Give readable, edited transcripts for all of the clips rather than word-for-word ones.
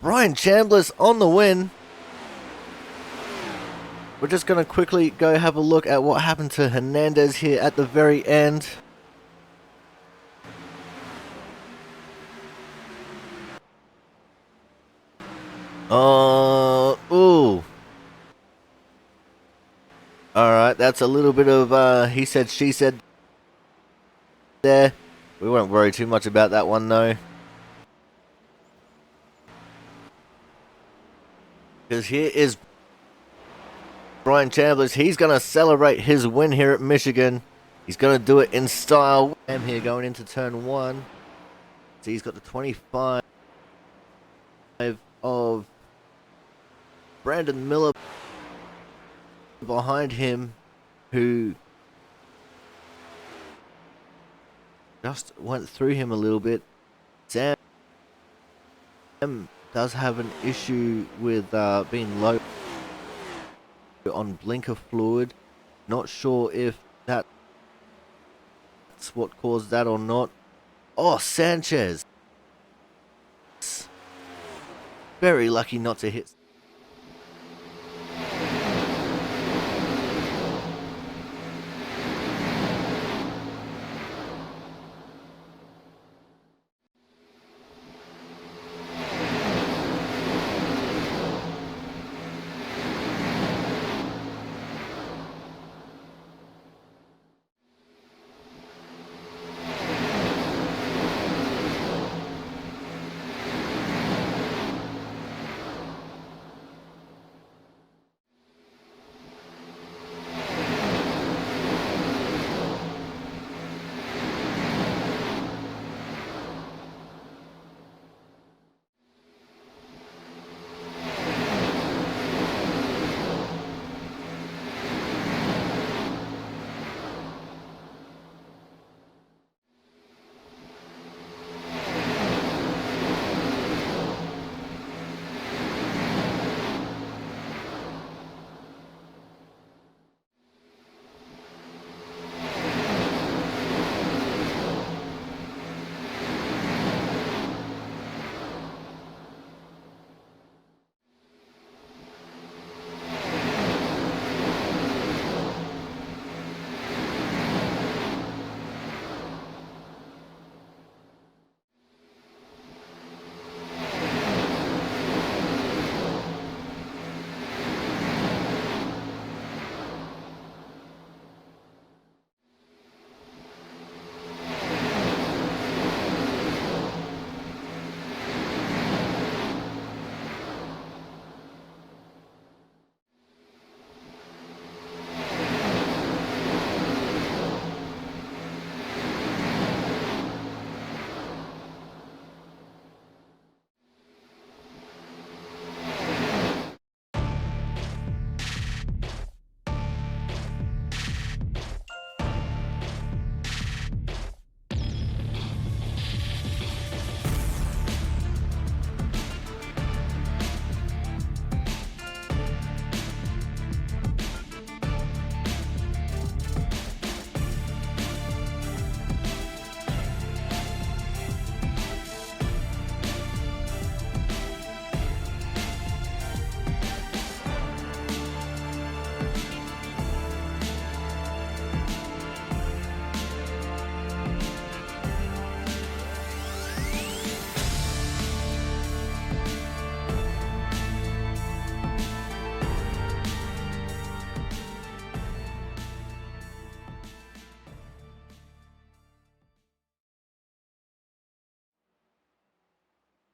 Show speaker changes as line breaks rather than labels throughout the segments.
Brian Chandler's on the win. We're just going to quickly go have a look at what happened to Hernandez here at the very end. Ooh. Alright, that's a little bit of, he said, she said there. We won't worry too much about that one, though. Because here is Brian Chambers. He's going to celebrate his win here at Michigan. He's going to do it in style. I'm here going into turn 1. So he's got the 25 of Brandon Miller behind him, who just went through him a little bit. Sam does have an issue with being low on blinker fluid. Not sure if that's what caused that or not. Oh, Sanchez. Very lucky not to hit.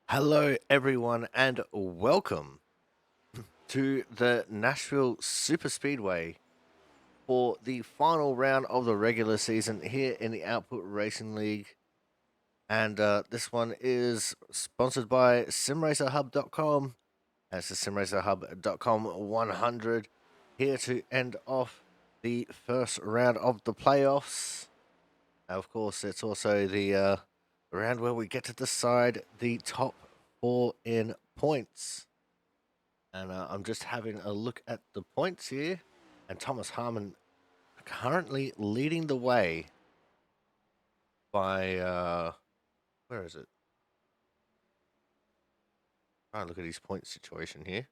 Hello, everyone, and welcome to the Nashville Super Speedway for the final round of the regular season here in the Output Racing League. And this one is sponsored by SimRacerHub.com. That's the SimRacerHub.com 100, here to end off the first round of the playoffs. Of course, it's also the round where we get to decide the top 4 in points. And I'm just having a look at the points here. And Thomas Harmon currently leading the way by, where is it? Try and look at his point situation here.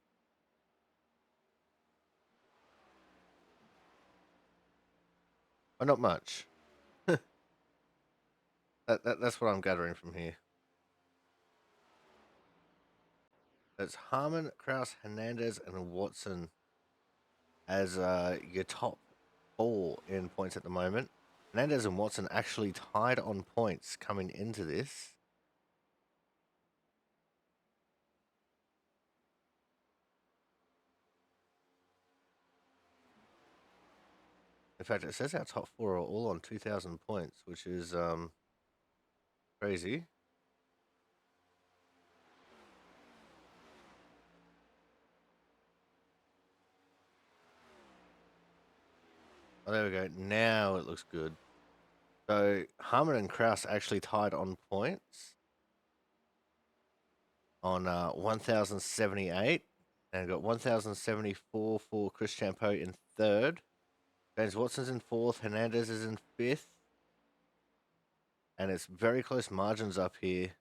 Oh, not much. That's what I'm gathering from here. It's Harmon, Kraus, Hernandez, and Watson as your top 4 in points at the moment. Hernandez and Watson actually tied on points coming into this. In fact, it says our top 4 are all on 2,000 points, which is crazy. Oh, there we go. Now it looks good. So Harmon and Kraus actually tied on points on 1,078, and got 1,074 for Chris Champeau in third. James Watson's in fourth. Hernandez is in fifth. And it's very close margins up here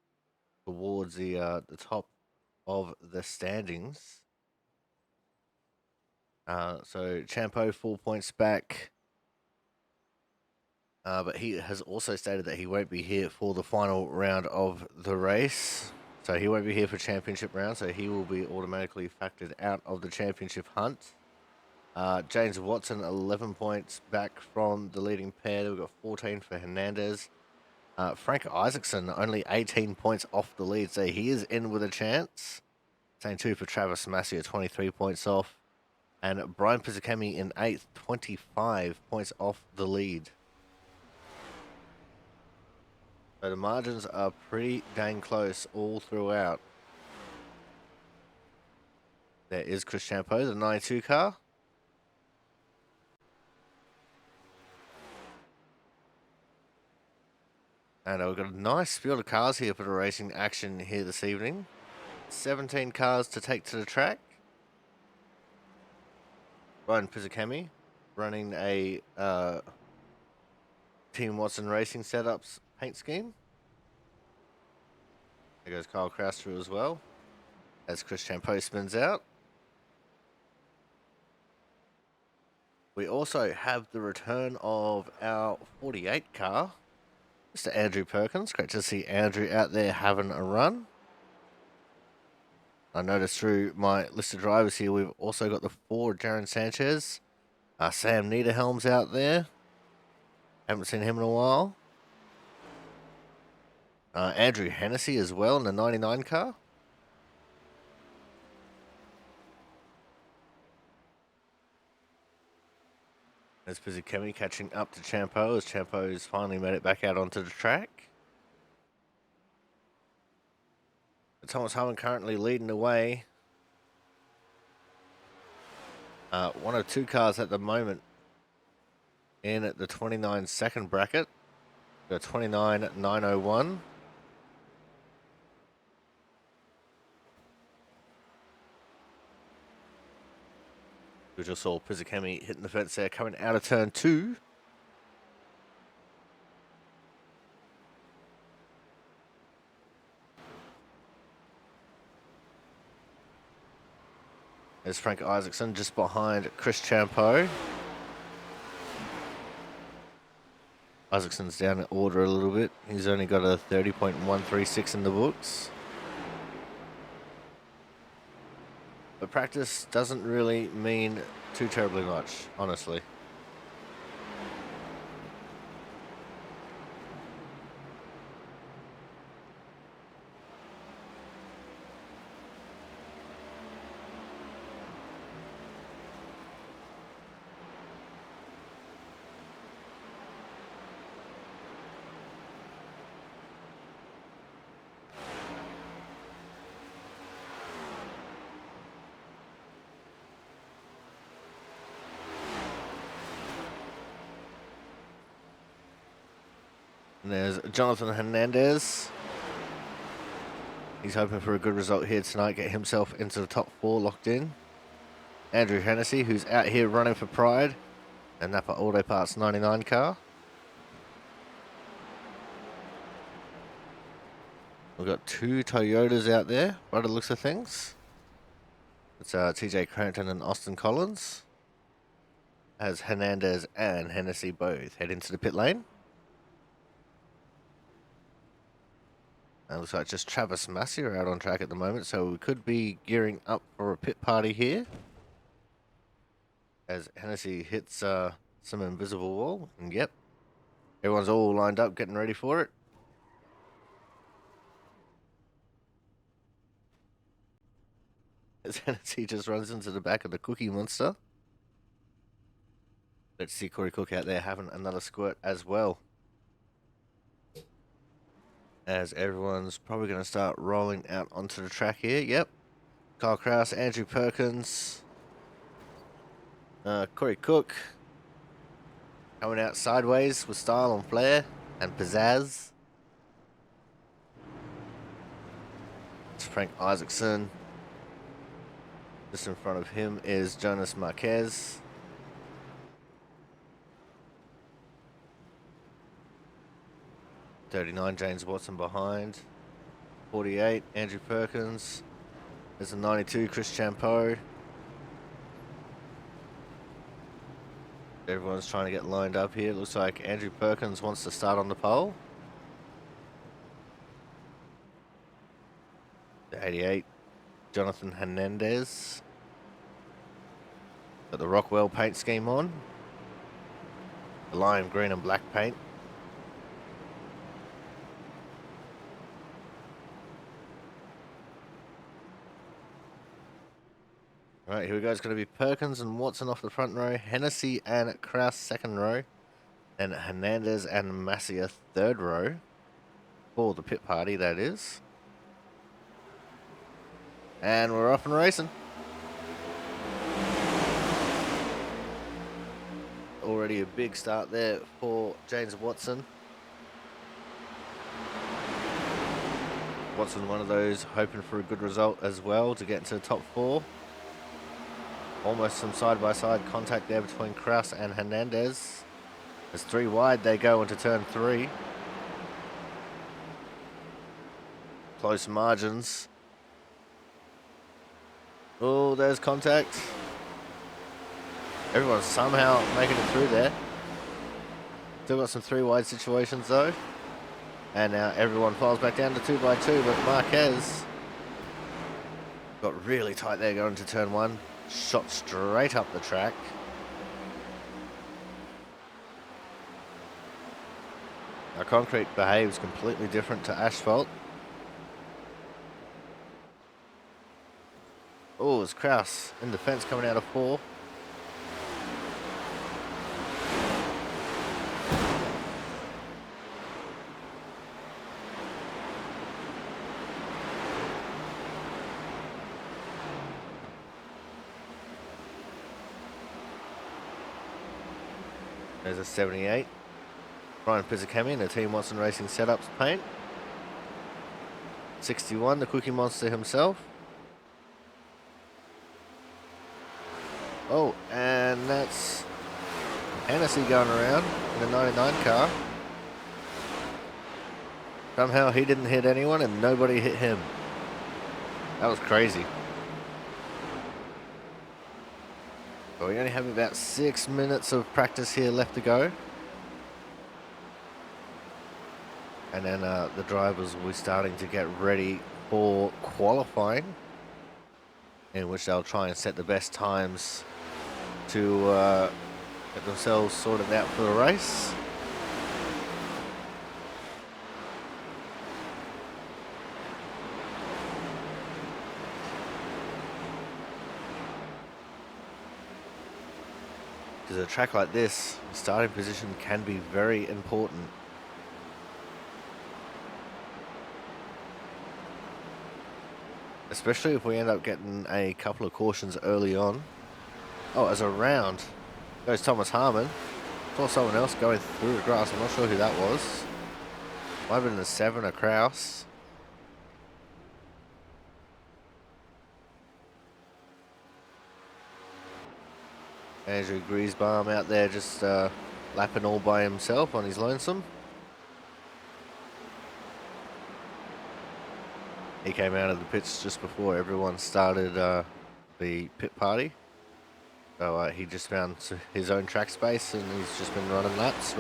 towards the top of the standings. So Champeau 4 points back. But he has also stated that he won't be here for the final round of the race. So he won't be here for championship round. So he will be automatically factored out of the championship hunt. James Watson, 11 points back from the leading pair. We've got 14 for Hernandez. Frank Isaacson, only 18 points off the lead. So he is in with a chance. Same too for Travis Massey, 23 points off. And Brian Pizzicami in 8th, 25 points off the lead. So the margins are pretty dang close all throughout. There is Chris Champeau, the 92 car. And we've got a nice field of cars here for the racing action here this evening. 17 cars to take to the track. Brian Pizzicami running a Team Watson Racing Setups paint scheme. There goes Kyle Kraus through as well, as Chris Champeau spins out. We also have the return of our 48 car, Mr. Andrew Perkins. Great to see Andrew out there having a run. I noticed through my list of drivers here, we've also got the Ford Jaron Sanchez. Sam Niederhelm's out there. Haven't seen him in a while. Andrew Hennessy as well in the 99 car. There's Pizzicami catching up to Champeau as Champeau's finally made it back out onto the track. But Thomas Harmon currently leading the way. One of 2 cars at the moment in at the 29 second bracket. The 29.901. We just saw Pizzicami hitting the fence there, coming out of turn 2. There's Frank Isaacson just behind Chris Champeau. Isaacson's down in order a little bit. He's only got a 30.136 in the books. But practice doesn't really mean too terribly much, honestly. And there's Jonathan Hernandez. He's hoping for a good result here tonight, get himself into the top 4 locked in. Andrew Hennessy, who's out here running for pride. And Napa Auto Parts 99 car. We've got two Toyotas out there by the looks of things. It's TJ Crampton and Austin Collins. As Hernandez and Hennessy both head into the pit lane. And looks like just Travis Massey are out on track at the moment, so we could be gearing up for a pit party here. As Hennessy hits some invisible wall, and yep, everyone's all lined up getting ready for it. As Hennessy just runs into the back of the Cookie Monster. Let's see Corey Cook out there having another squirt as well. As everyone's probably going to start rolling out onto the track here. Yep. Kyle Kraus, Andrew Perkins, Corey Cook. Coming out sideways with style and flair and pizzazz. It's Frank Isaacson. Just in front of him is Jonas Marquez. .39 James Watson behind. 48 Andrew Perkins. There's a 92 Chris Champeau. Everyone's trying to get lined up here. It looks like Andrew Perkins wants to start on the pole. The 88 Jonathan Hernandez. Got the Rockwell paint scheme on. The lime green and black paint. Right, here we go. It's going to be Perkins and Watson off the front row, Hennessy and Kraus second row, and Hernandez and Massier third row for the pit party, that is. And we're off and racing. Already a big start there for James Watson. Watson, one of those hoping for a good result as well to get into the top four. Almost some side-by-side contact there between Kraus and Hernandez. As three wide, they go into turn 3. Close margins. Oh, there's contact. Everyone's somehow making it through there. Still got some three wide situations though. And now everyone falls back down to 2x2, but Marquez got really tight there going into turn 1. Shot straight up the track. Now concrete behaves completely different to asphalt. Oh, it's Kraus in the fence coming out of 4. There's a 78. Brian Pizzicami and the Team Watson Racing Setups paint. 61, the Cookie Monster himself. Oh, and that's Hennessy going around in the 99 car. Somehow he didn't hit anyone and nobody hit him. That was crazy. But we only have about 6 minutes of practice here left to go. And then the drivers will be starting to get ready for qualifying, in which they'll try and set the best times to get themselves sorted out for the race. Because a track like this, starting position can be very important. Especially if we end up getting a couple of cautions early on. Oh, as a round goes Thomas Harmon. Saw someone else going through the grass. I'm not sure who that was. Might have been the 7 or Kraus. Andrew Griesbaum out there just lapping all by himself on his lonesome. He came out of the pits just before everyone started the pit party. So he just found his own track space and he's just been running laps.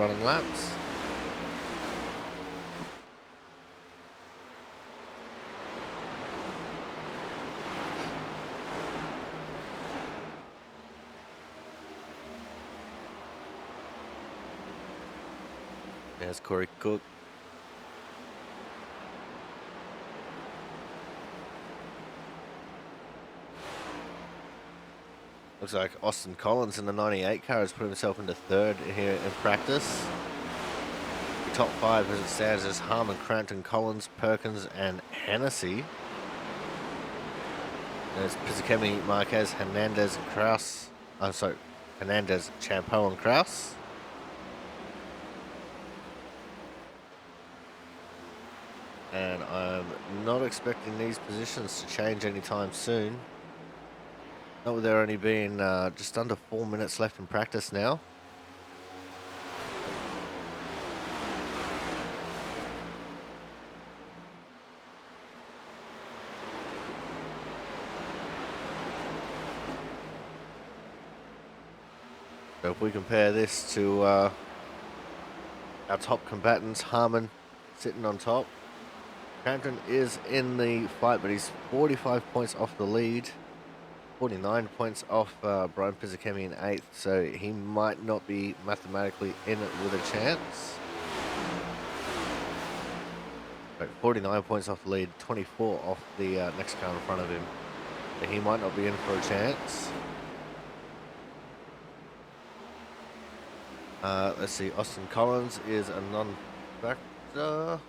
There's Corey Cook. Looks like Austin Collins in the 98 car has put himself into third here in practice. The top five as it stands is Harmon, Crampton, Collins, Perkins and Hennessy. There's Pizzicemi, Marquez, Hernandez, Kraus. Hernandez, Champeau and Kraus. And I'm not expecting these positions to change anytime soon. Not with there only being just under 4 minutes left in practice now. So if we compare this to our top combatants, Harmon sitting on top. Crampton is in the fight, but he's 45 points off the lead. 49 points off Brian Pizzicemi in 8th, so he might not be mathematically in it with a chance. But 49 points off the lead, 24 off the next car in front of him. So he might not be in for a chance. Let's see, Austin Collins is a non-factor.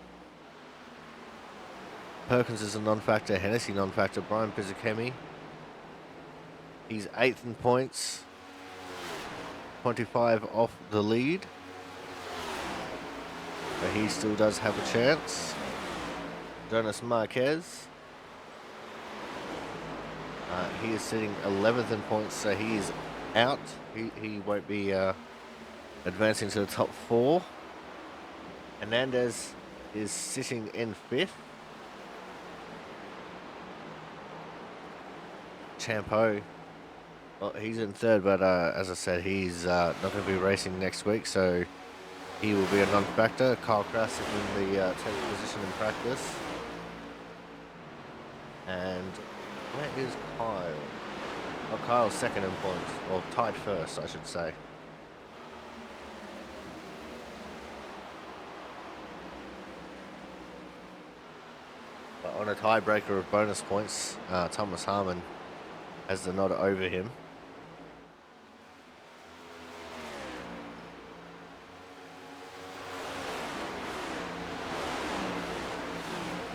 Perkins is a non-factor, Hennessy non-factor, Brian Pizzicemi. He's 8th in points, 25 off the lead. But he still does have a chance. Jonas Marquez. He is sitting 11th in points, so he is out. He won't be advancing to the top 4. Hernandez is sitting in 5th. Champeau. Well, he's in 3rd, but as I said, he's not going to be racing next week, so he will be a non-factor. Kyle Kraus in the 10th position in practice. And where is Kyle? Oh, Kyle's 2nd in points, or tied 1st, I should say. But on a tiebreaker of bonus points, Thomas Harmon has the nod over him.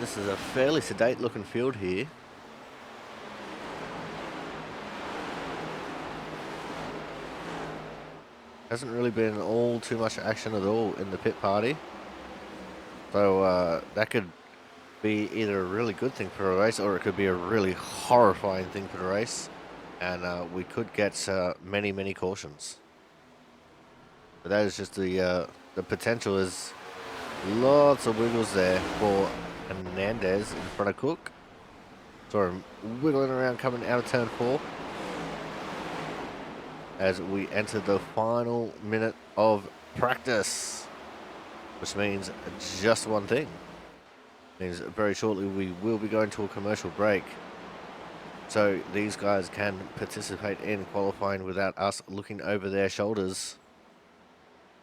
This is a fairly sedate looking field here. Hasn't really been all too much action at all in the pit party. So that could be either a really good thing for a race or it could be a really horrifying thing for the race. And we could get many cautions. But that is just the potential is lots of wiggles there for Hernandez in front of Cook. Saw him wiggling around coming out of turn 4. As we enter the final minute of practice. Which means just one thing. Means very shortly we will be going to a commercial break. So these guys can participate in qualifying without us looking over their shoulders.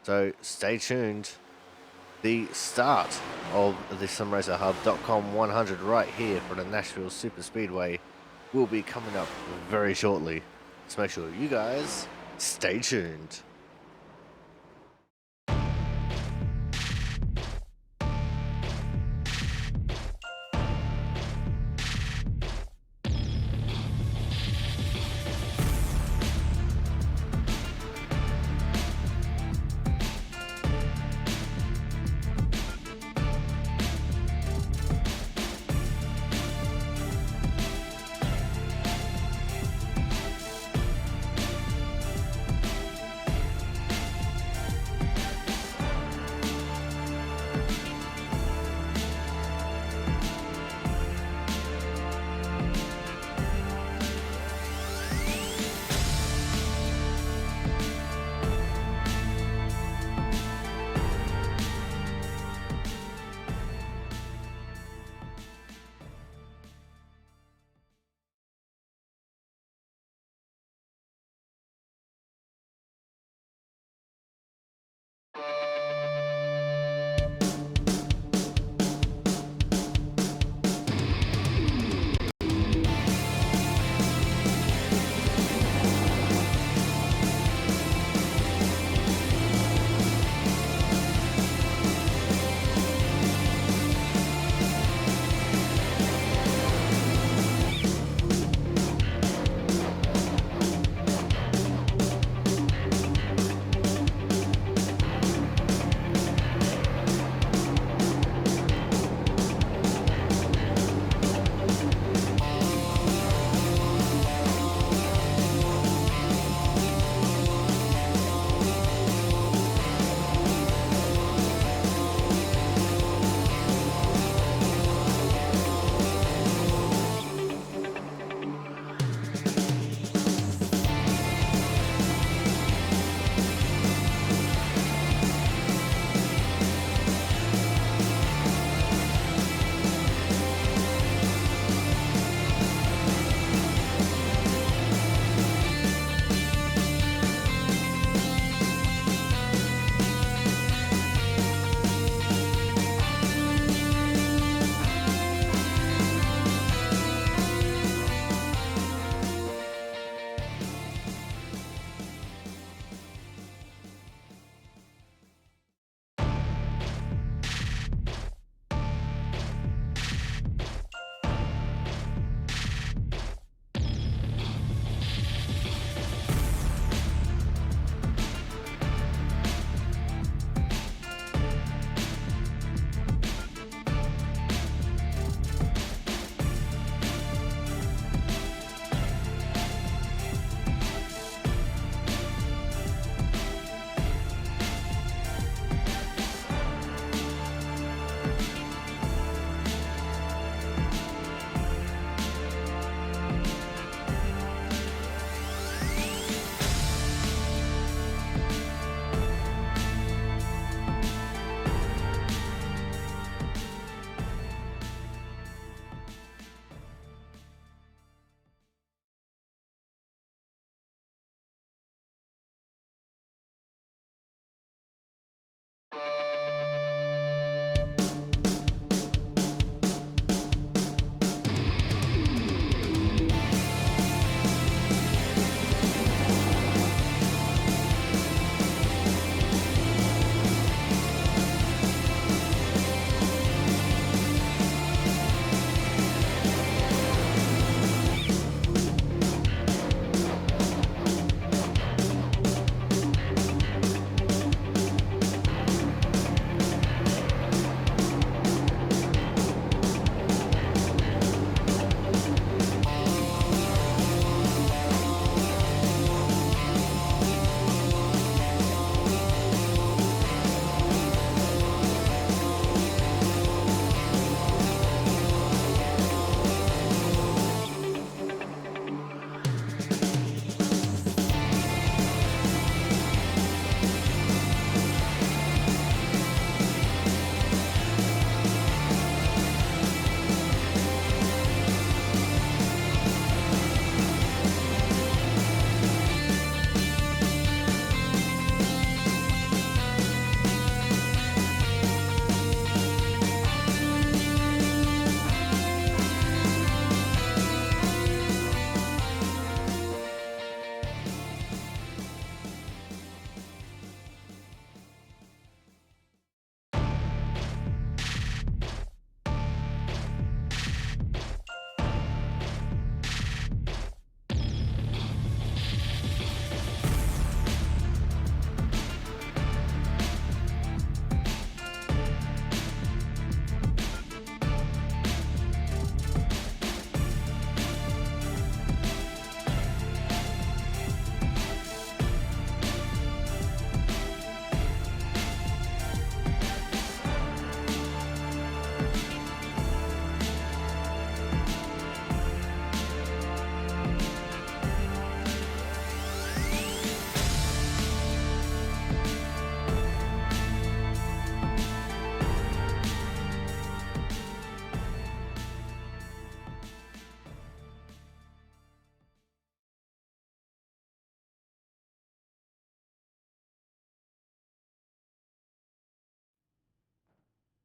So stay tuned. The start of the SimRacerHub.com 100 right here for the Nashville Super Speedway will be coming up very shortly. So make sure you guys stay tuned.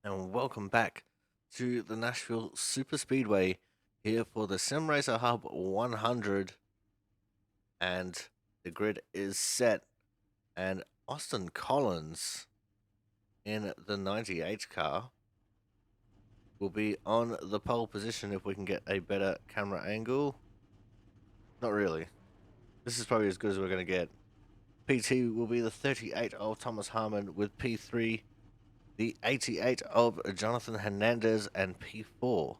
And welcome back to the Nashville Super Speedway here for the Sim Racer Hub 100. And the grid is set, and Austin Collins in the 98 car will be on the pole position if we can get a better camera angle. Not really. This is probably as good as we're going to get. P2 will be the 38 of Thomas Harmon, with P3 the 88 of Jonathan Hernandez, and P4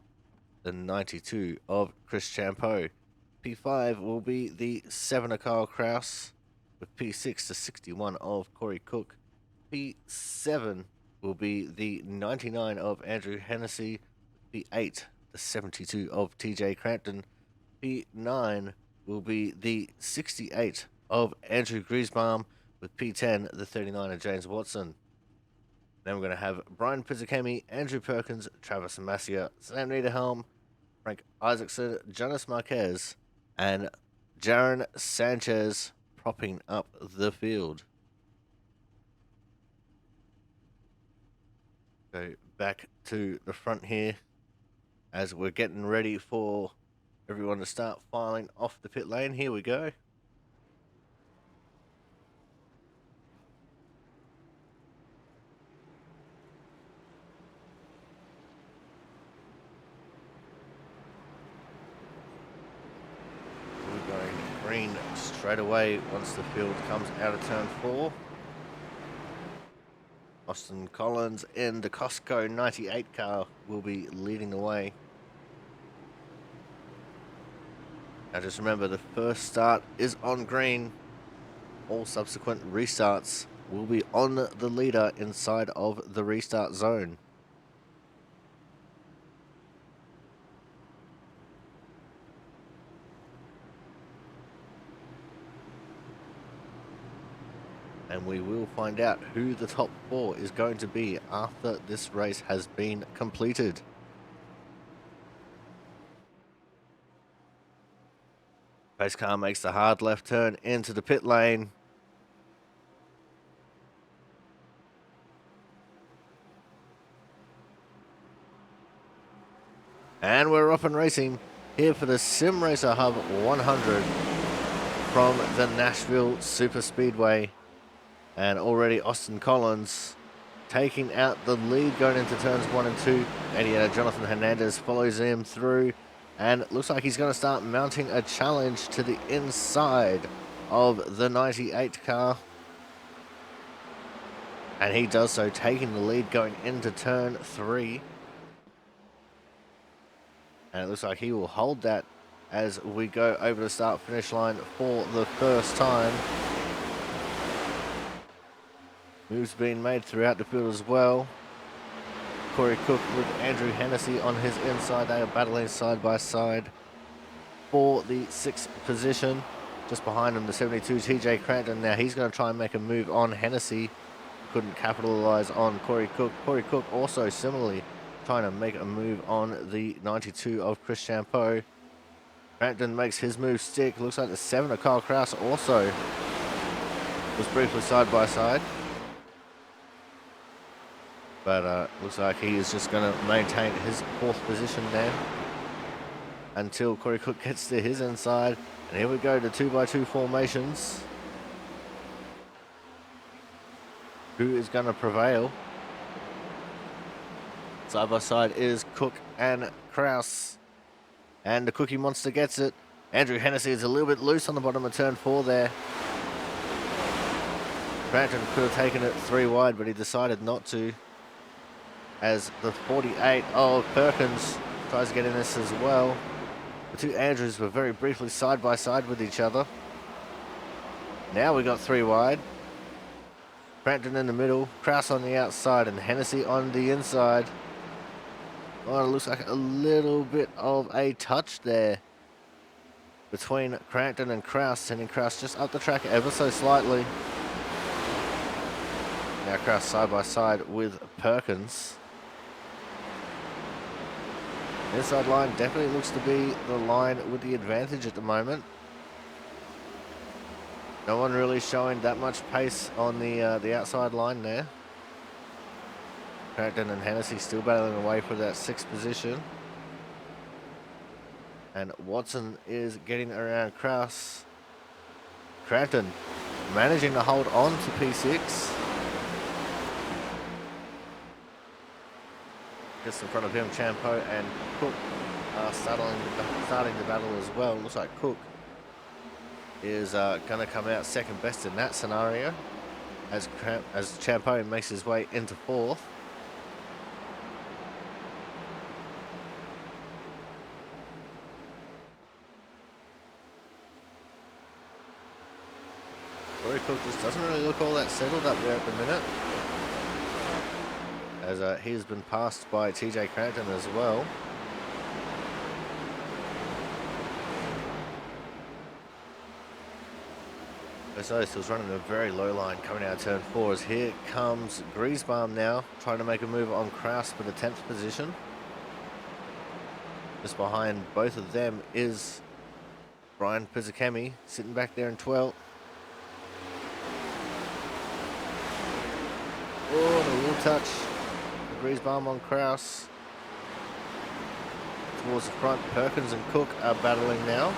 the 92 of Chris Champeau. P5 will be the 7 of Kyle Kraus, with P6 the 61 of Corey Cook. P7 will be the 99 of Andrew Hennessy, P8 the 72 of TJ Crampton. P9 will be the 68 of Andrew Griesbaum, with P10 the 39 of James Watson. Then we're going to have Brian Pizzicami, Andrew Perkins, Travis Massia, Sam Niederhelm, Frank Isaacson, Jonas Marquez, and Jaron Sanchez propping up the field. Go back to the front here as we're getting ready for everyone to start filing off the pit lane. Here we go. We're going green straight away once the field comes out of turn 4. Austin Collins in the Costco 98 car will be leading the way. Now just remember, the first start is on green. All subsequent restarts will be on the leader inside of the restart zone. And we will find out who the top 4 is going to be after this race has been completed. Pace car makes the hard left turn into the pit lane. And we're off and racing here for the Sim Racer Hub 100 from the Nashville Super Speedway. And already Austin Collins taking out the lead going into turns 1 and 2. And Jonathan Hernandez follows him through. And it looks like he's going to start mounting a challenge to the inside of the 98 car. And he does so, taking the lead going into turn 3. And it looks like he will hold that as we go over the start-finish line for the first time. Moves being made throughout the field as well. Corey Cook with Andrew Hennessy on his inside. They are battling side by side for the 6th position. Just behind him, the 72 TJ Crampton. Now he's going to try and make a move on Hennessy. Couldn't capitalize on Corey Cook. Corey Cook also similarly trying to make a move on the 92 of Chris Champeau. Crampton makes his move stick. Looks like the 7 of Kyle Kraus also was briefly side by side. But looks like he is just going to maintain his 4th position there until Corey Cook gets to his inside. And here we go to 2x2 formations. Who is going to prevail? Side by side is Cook and Kraus. And the Cookie Monster gets it. Andrew Hennessy is a little bit loose on the bottom of turn 4 there. Crampton could have taken it 3 wide, but he decided not to, as the 48 of Perkins tries to get in this as well. The two Andrews were very briefly side by side with each other. Now we got 3 wide. Crampton in the middle, Kraus on the outside, and Hennessy on the inside. Oh, it looks like a little bit of a touch there between Crampton and Kraus, sending Kraus just up the track ever so slightly. Now Kraus side by side with Perkins. Inside line definitely looks to be the line with the advantage at the moment. No one really showing that much pace on the outside line there. Crampton and Hennessy still battling away for that 6th position. And Watson is getting around Kraus. Crampton managing to hold on to P6. Just in front of him, Champo and Cook are starting the battle as well. Looks like Cook is going to come out second best in that scenario as Champo makes his way into 4th. Rory Cook just doesn't really look all that settled up there at the minute, as he has been passed by TJ Crampton as well. I noticed he was running a very low line coming out of turn 4, as here comes Griesbaum now trying to make a move on Kraus for the 10th position. Just behind both of them is Brian Pizzakemi sitting back there in 12th. Oh, and a little touch. Griesbaum on Kraus. Towards the front, Perkins and Cook are battling now.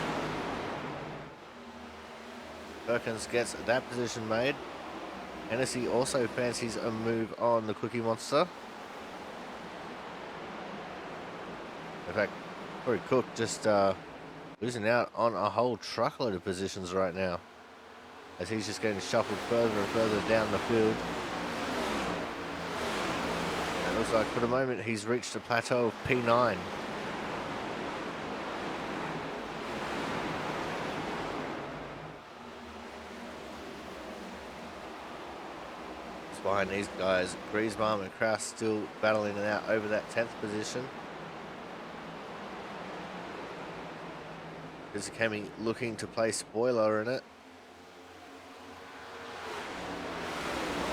Perkins gets that position made. Hennessy also fancies a move on the Cookie Monster. In fact, Corey Cook just losing out on a whole truckload of positions right now, as he's just getting shuffled further and further down the field. It looks like for the moment he's reached a plateau of P9. Just behind these guys, Griesbaum and Kraus still battling it out over that 10th position. Pizzakemi looking to play spoiler in it.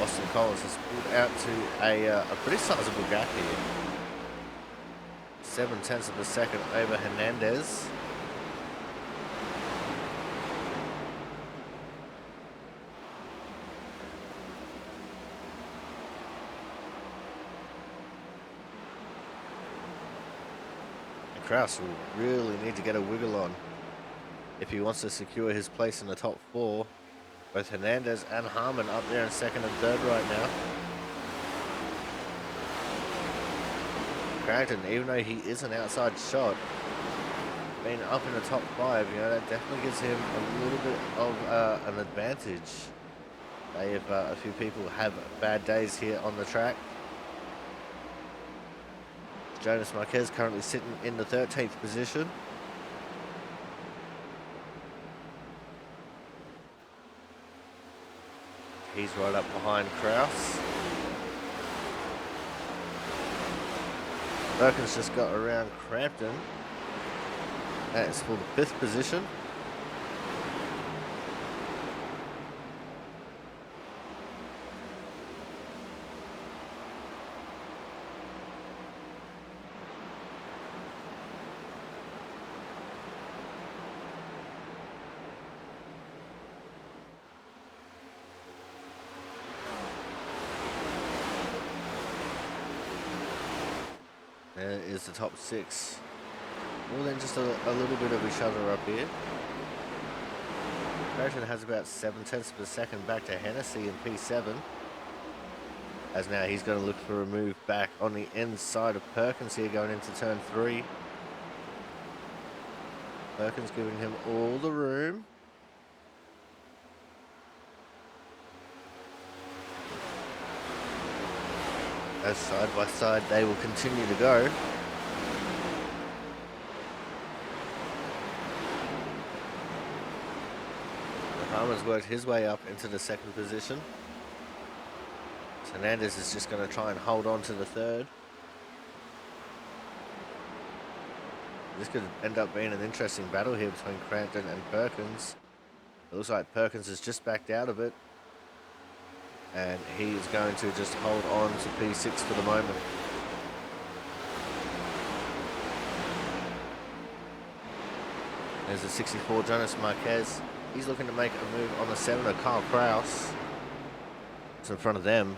Austin Collins has pulled out to a pretty sizable gap here. 0.7 of a second over Hernandez. And Kraus will really need to get a wiggle on if he wants to secure his place in the top 4. Both Hernandez and Harmon up there in 2nd and 3rd right now. Crampton, even though he is an outside shot, being up in the top 5, you know, that definitely gives him a little bit of an advantage. If a few people have bad days here on the track. Jonas Marquez currently sitting in the 13th position. He's right up behind Kraus. Perkins just got around Crampton. That's for the 5th position. There is the top 6. More than just a little bit of each other up here. Crampton has about 0.7 of a second back to Hennessy in P7. As now he's going to look for a move back on the inside of Perkins here going into turn 3. Perkins giving him all the room. As side by side they will continue to go. Harmon's worked his way up into the 2nd position. Hernandez is just going to try and hold on to the 3rd. This could end up being an interesting battle here between Crampton and Perkins. It looks like Perkins has just backed out of it, and he is going to just hold on to P6 for the moment. There's the 64 Jonas Marquez. He's looking to make a move on the 7 of Kyle Kraus. It's in front of them.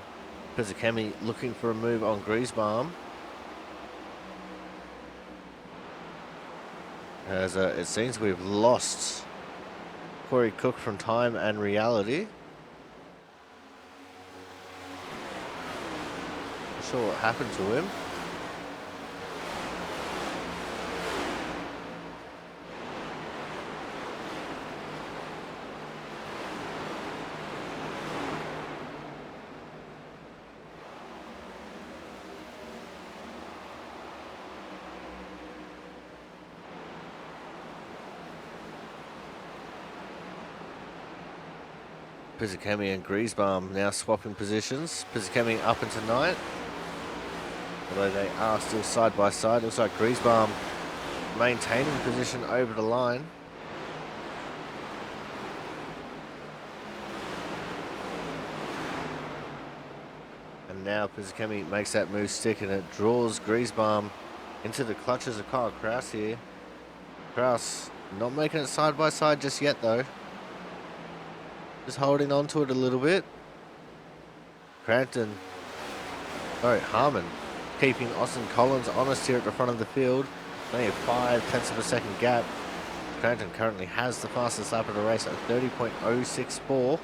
Pizzacami looking for a move on Griesbaum. As it seems we've lost Corey Cook from time and reality. Not sure what happened to him. Pizzacami and Griesbaum now swapping positions. Pizzacami up into ninth. Although they are still side by side. Looks like Griesbaum maintaining position over the line. And now Pizzacami makes that move stick and it draws Griesbaum into the clutches of Kyle Kraus here. Kraus not making it side by side just yet though. Just holding on to it a little bit. Harmon keeping Austin Collins honest here at the front of the field. Only a 0.5 of a second gap. Cranton currently has the fastest lap of the race at 30.064.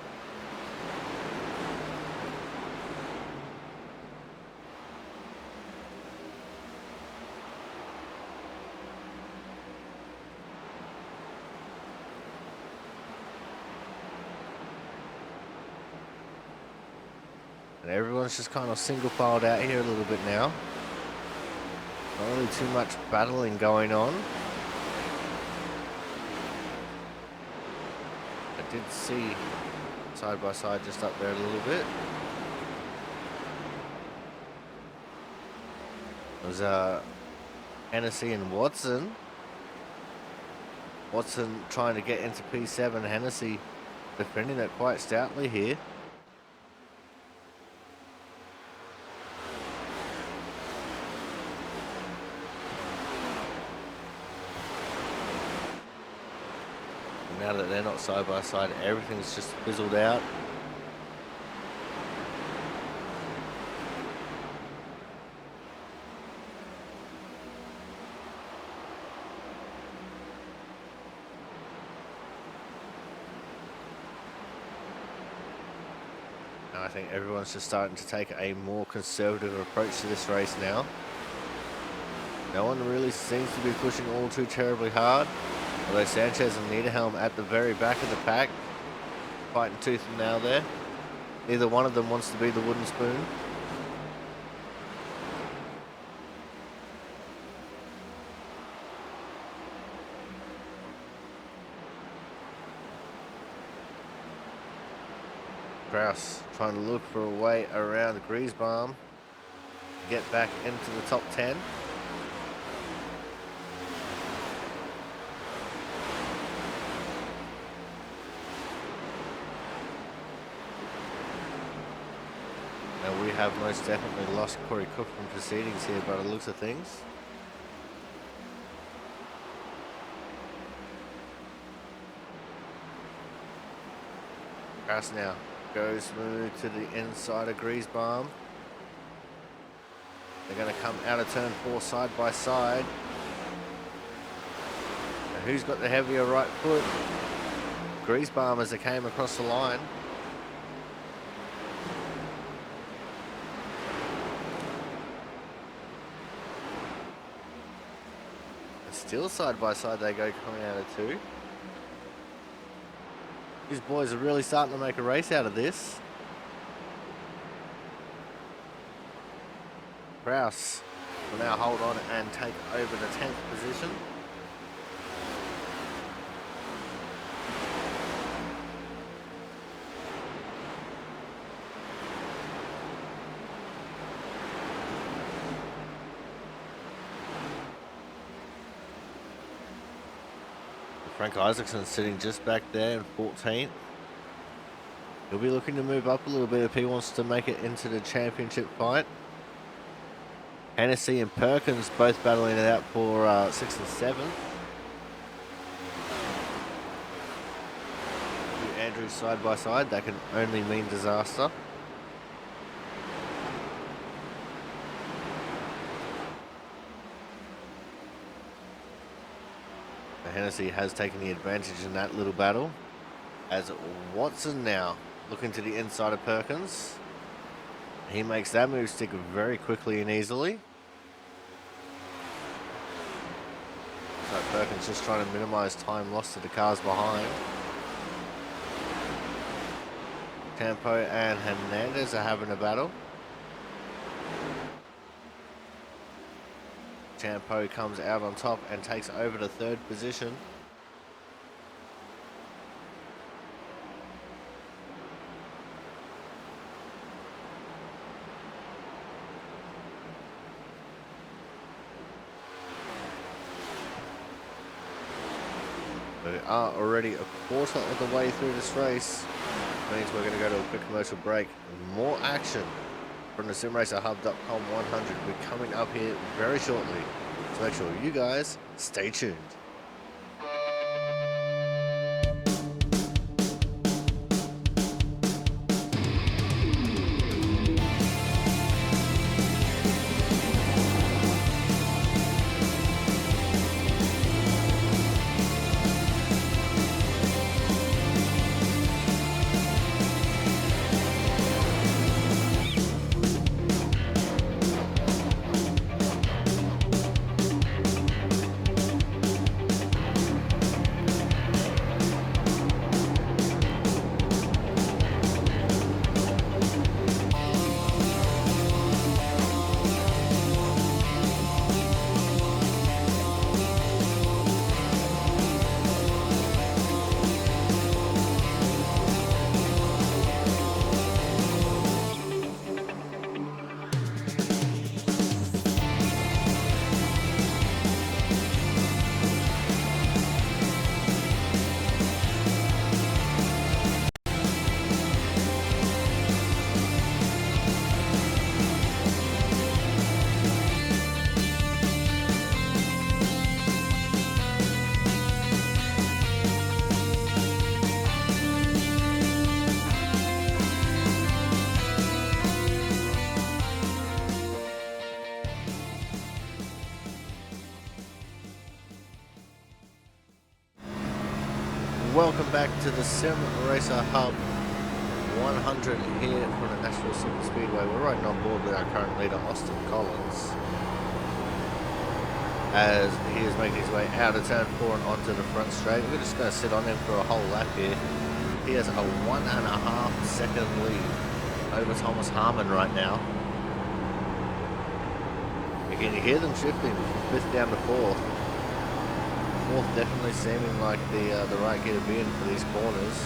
And everyone's just kind of single filed out here a little bit now. Not really too much battling going on. I did see side by side just up there a little bit. It was Hennessy and Watson. Watson trying to get into P7. Hennessy defending it quite stoutly here. Now that they're not side by side, everything's just fizzled out. And I think everyone's just starting to take a more conservative approach to this race now. No one really seems to be pushing all too terribly hard. Although Sanchez and Niederhelm at the very back of the pack, fighting tooth and nail there. Neither one of them wants to be the wooden spoon. Kraus trying to look for a way around Griesbaum, get back into the top 10. We have most definitely lost Corey Cook from proceedings here by the looks of things. Kraus now goes smooth to the inside of Griesbaum. They're going to come out of turn 4 side by side. Now who's got the heavier right foot? Griesbaum as they came across the line. Still side by side they go coming out of 2. These boys are really starting to make a race out of this. Kraus will now hold on and take over the 10th position. Frank Isaacson sitting just back there in 14th. He'll be looking to move up a little bit if he wants to make it into the championship fight. Hennessy and Perkins both battling it out for 6th and 7th. Andrews side by side, that can only mean disaster. Hennessy has taken the advantage in that little battle, as Watson now looking to the inside of Perkins. He makes that move stick very quickly and easily. So Perkins just trying to minimize time lost to the cars behind. Campo and Hernandez are having a battle. Campo comes out on top and takes over the third position. We are already a quarter of the way through this race. Means we're going to go to a quick commercial break. More action from the SimRacerHub.com 100 will be coming up here very shortly. So make sure you guys stay tuned. Welcome back to the Sim Racer Hub 100 here from the Nashville Super Speedway. We're riding on board with our current leader, Austin Collins, as he is making his way out of turn 4 and onto the front straight. We're just going to sit on him for a whole lap here. He has a 1.5 second lead over Thomas Harmon right now. Again, you hear them shifting from 5th down to 4th. 4th definitely seeming like the right gear to be in for these corners.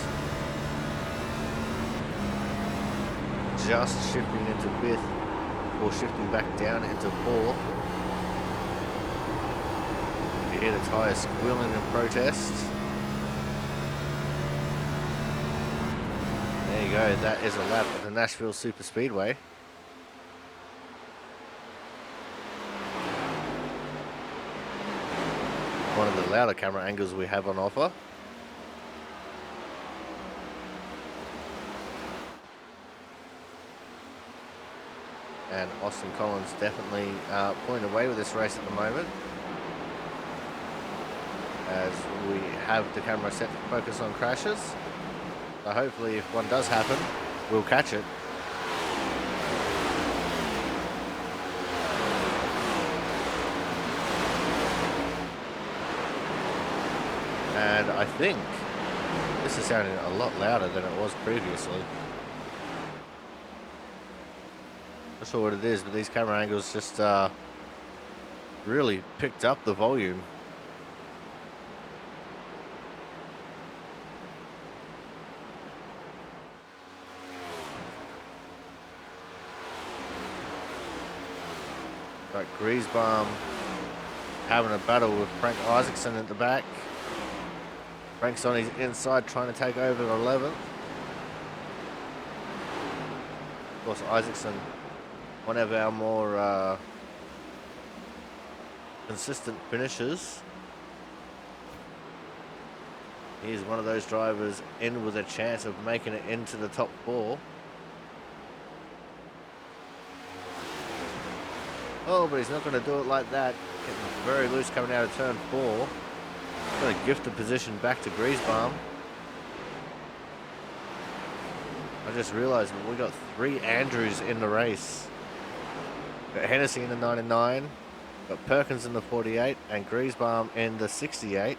Just shifting into 5th, or shifting back down into 4th. You hear the tyres squealing in protest. There you go, that is a lap at the Nashville Super Speedway. One of the louder camera angles we have on offer. And Austin Collins definitely pulling away with this race at the moment, as we have the camera set to focus on crashes. So hopefully if one does happen, we'll catch it. And I think this is sounding a lot louder than it was previously. Not sure what it is, but these camera angles just really picked up the volume. Got Griesbaum having a battle with Frank Isaacson at the back. Frank's on his inside trying to take over 11th. Of course, Isaacson, one of our more consistent finishers. He's one of those drivers in with a chance of making it into the top 4. Oh, but he's not going to do it like that. Getting very loose coming out of turn 4. Got to gift the position back to Griesbaum. I just realised we got 3 Andrews in the race. Got Hennessy in the 99, got Perkins in the 48, and Griesbaum in the 68.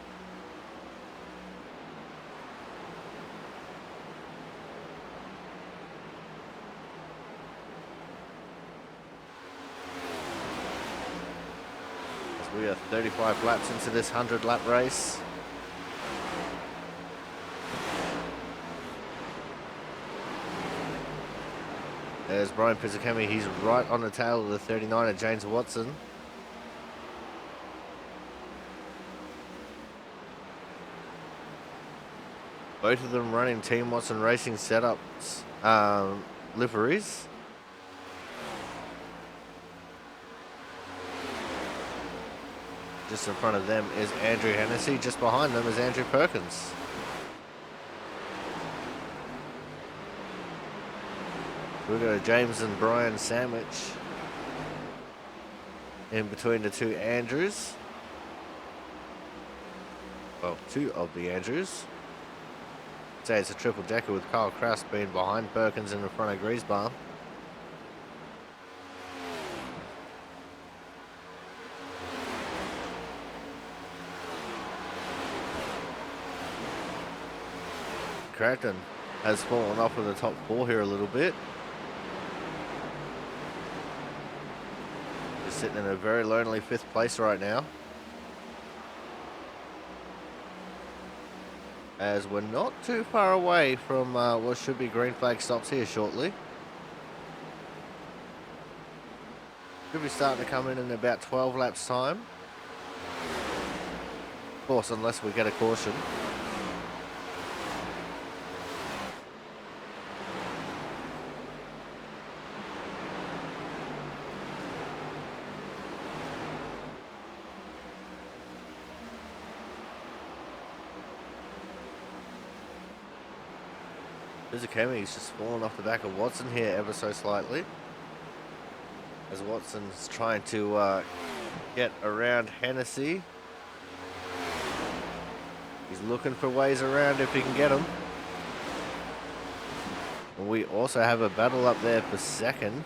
As we are 35 laps into this 100-lap race. There's Brian Pizzicami. He's right on the tail of the 39 of James Watson. Both of them running Team Watson Racing setups, liveries. Just in front of them is Andrew Hennessy. Just behind them is Andrew Perkins. We've got a James and Brian sandwich in between the 2 Andrews. Well, 2 of the Andrews. I'd say it's a triple decker with Kyle Kraus being behind Perkins and in front of Griesbaum. Crackton has fallen off of the top 4 here a little bit. He's sitting in a very lonely 5th place right now. As we're not too far away from what should be green flag stops here shortly. Should be starting to come in about 12 laps time. Of course, unless we get a caution. Pizzicami's just fallen off the back of Watson here ever so slightly. As Watson's trying to get around Hennessy. He's looking for ways around if he can get them. And we also have a battle up there for second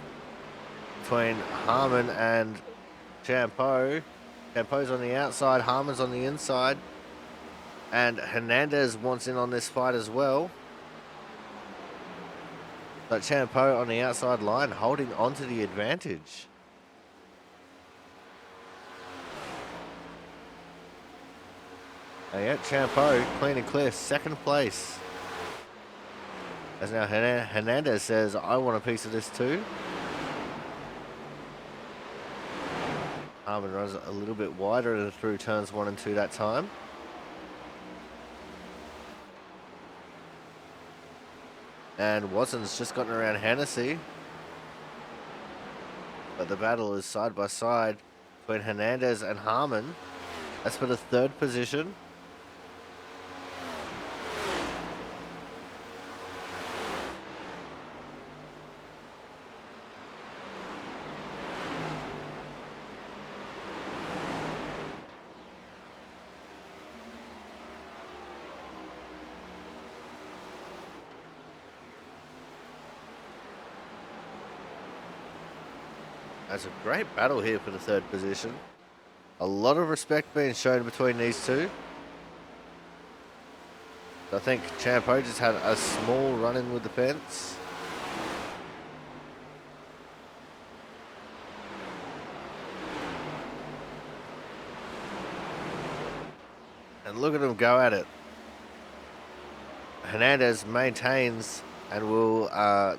between Harmon and Champeau. Champeau's on the outside, Harmon's on the inside. And Hernandez wants in on this fight as well. But Champeau on the outside line holding on to the advantage. And yet Champeau clean and clear, 2nd place. As now Hernandez says, I want a piece of this too. Harmon runs a little bit wider through turns 1 and 2 that time. And Watson's just gotten around Hennessy. But the battle is side by side between Hernandez and Harmon. That's for the 3rd position. That's a great battle here for the 3rd position. A lot of respect being shown between these two. I think Champeau just had a small run-in with the fence. And look at him go at it. Hernandez maintains and will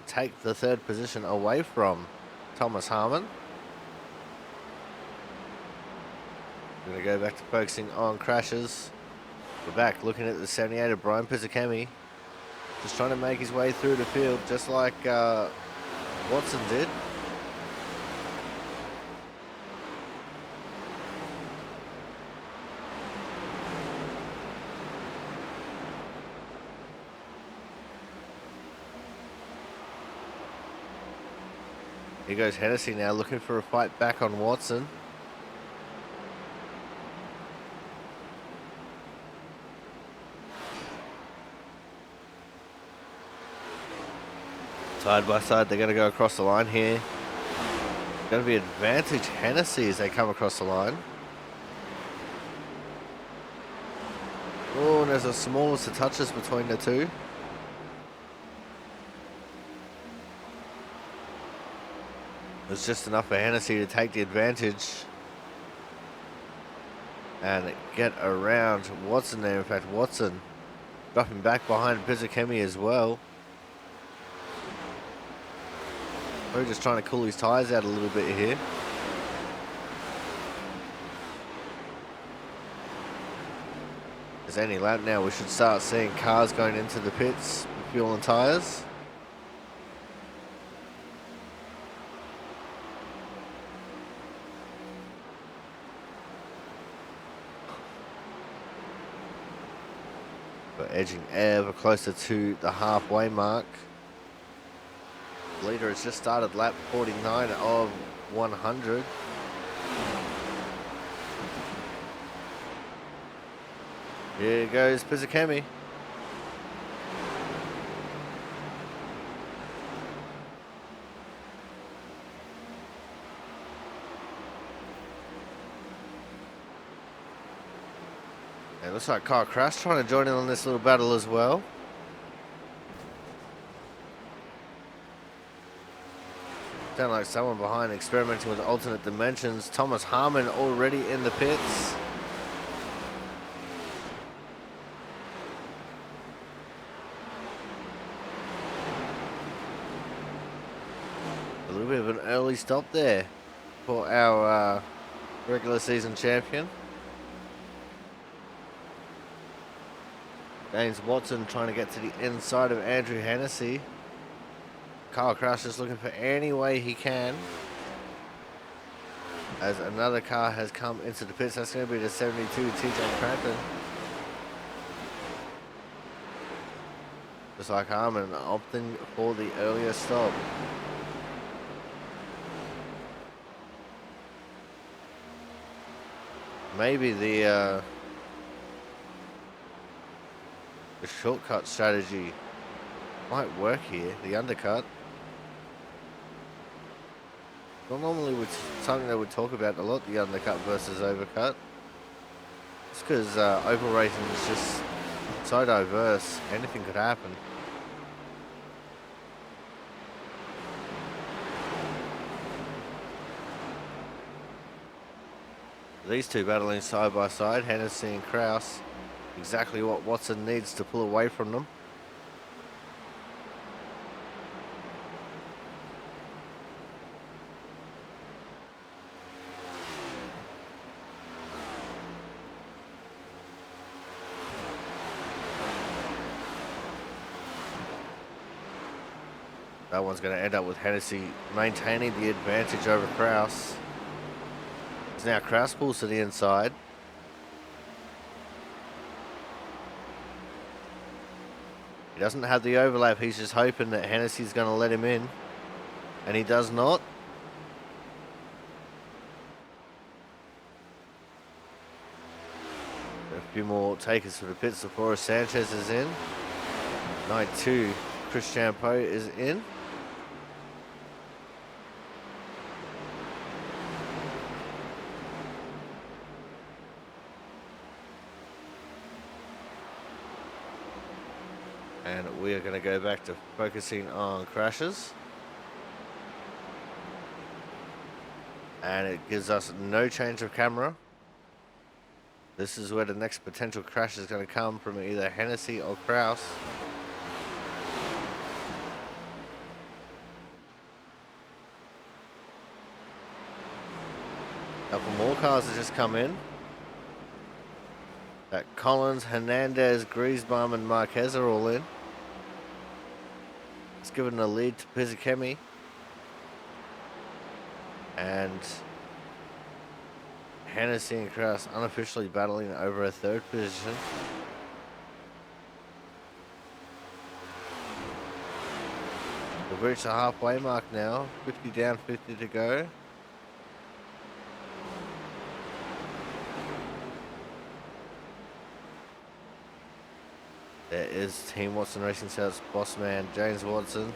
take the 3rd position away from Thomas Harmon. We're going to go back to focusing on crashes. We're back looking at the 78 of Brian Pizzicami. Just trying to make his way through the field just like Watson did. Here goes Hennessy now looking for a fight back on Watson. Side by side, they're going to go across the line here. Going to be advantage Hennessy as they come across the line. Oh, and there's the smallest of touches between the two. It's just enough for Hennessy to take the advantage and get around Watson there. In fact, Watson dropping back behind Pizzacchemi as well. We're just trying to cool his tyres out a little bit here. There's any lap now, we should start seeing cars going into the pits with fuel and tyres. We're edging ever closer to the halfway mark. The leader has just started lap 49 of 100. Here goes Pizzacchemi. It looks like Kyle Crash trying to join in on this little battle as well. Sound like someone behind experimenting with alternate dimensions. Thomas Harmon already in the pits. A little bit of an early stop there for our regular season champion. James Watson trying to get to the inside of Andrew Hennessy. Kyle Crouch is looking for any way he can. As another car has come into the pits. That's going to be the 72 TJ Crampton. Just like Harmon opting for the earlier stop. Maybe the shortcut strategy might work here, the undercut. Not normally something they would talk about a lot, the undercut versus overcut. It's because oval racing is just so diverse, anything could happen. These two battling side by side, Hennessy and Kraus. Exactly what Watson needs to pull away from them. That one's going to end up with Hennessy maintaining the advantage over Kraus. As now Kraus pulls to the inside. He doesn't have the overlap. He's just hoping that Hennessy's going to let him in. And he does not. A few more takers for the pits. Sephora Sanchez is in. Night 2, Chris Champeau is in. And we are going to go back to focusing on crashes. And it gives us no change of camera. This is where the next potential crash is going to come from, either Hennessy or Kraus. A couple more cars have just come in. That Collins, Hernandez, Griesbaum and Marquez are all in. It's given the lead to Pizzacchemi. And Hennessy and Kraus unofficially battling over a third position. We've reached the halfway mark now. 50 down, 50 to go. There is Team Watson Racing South's boss man, James Watson.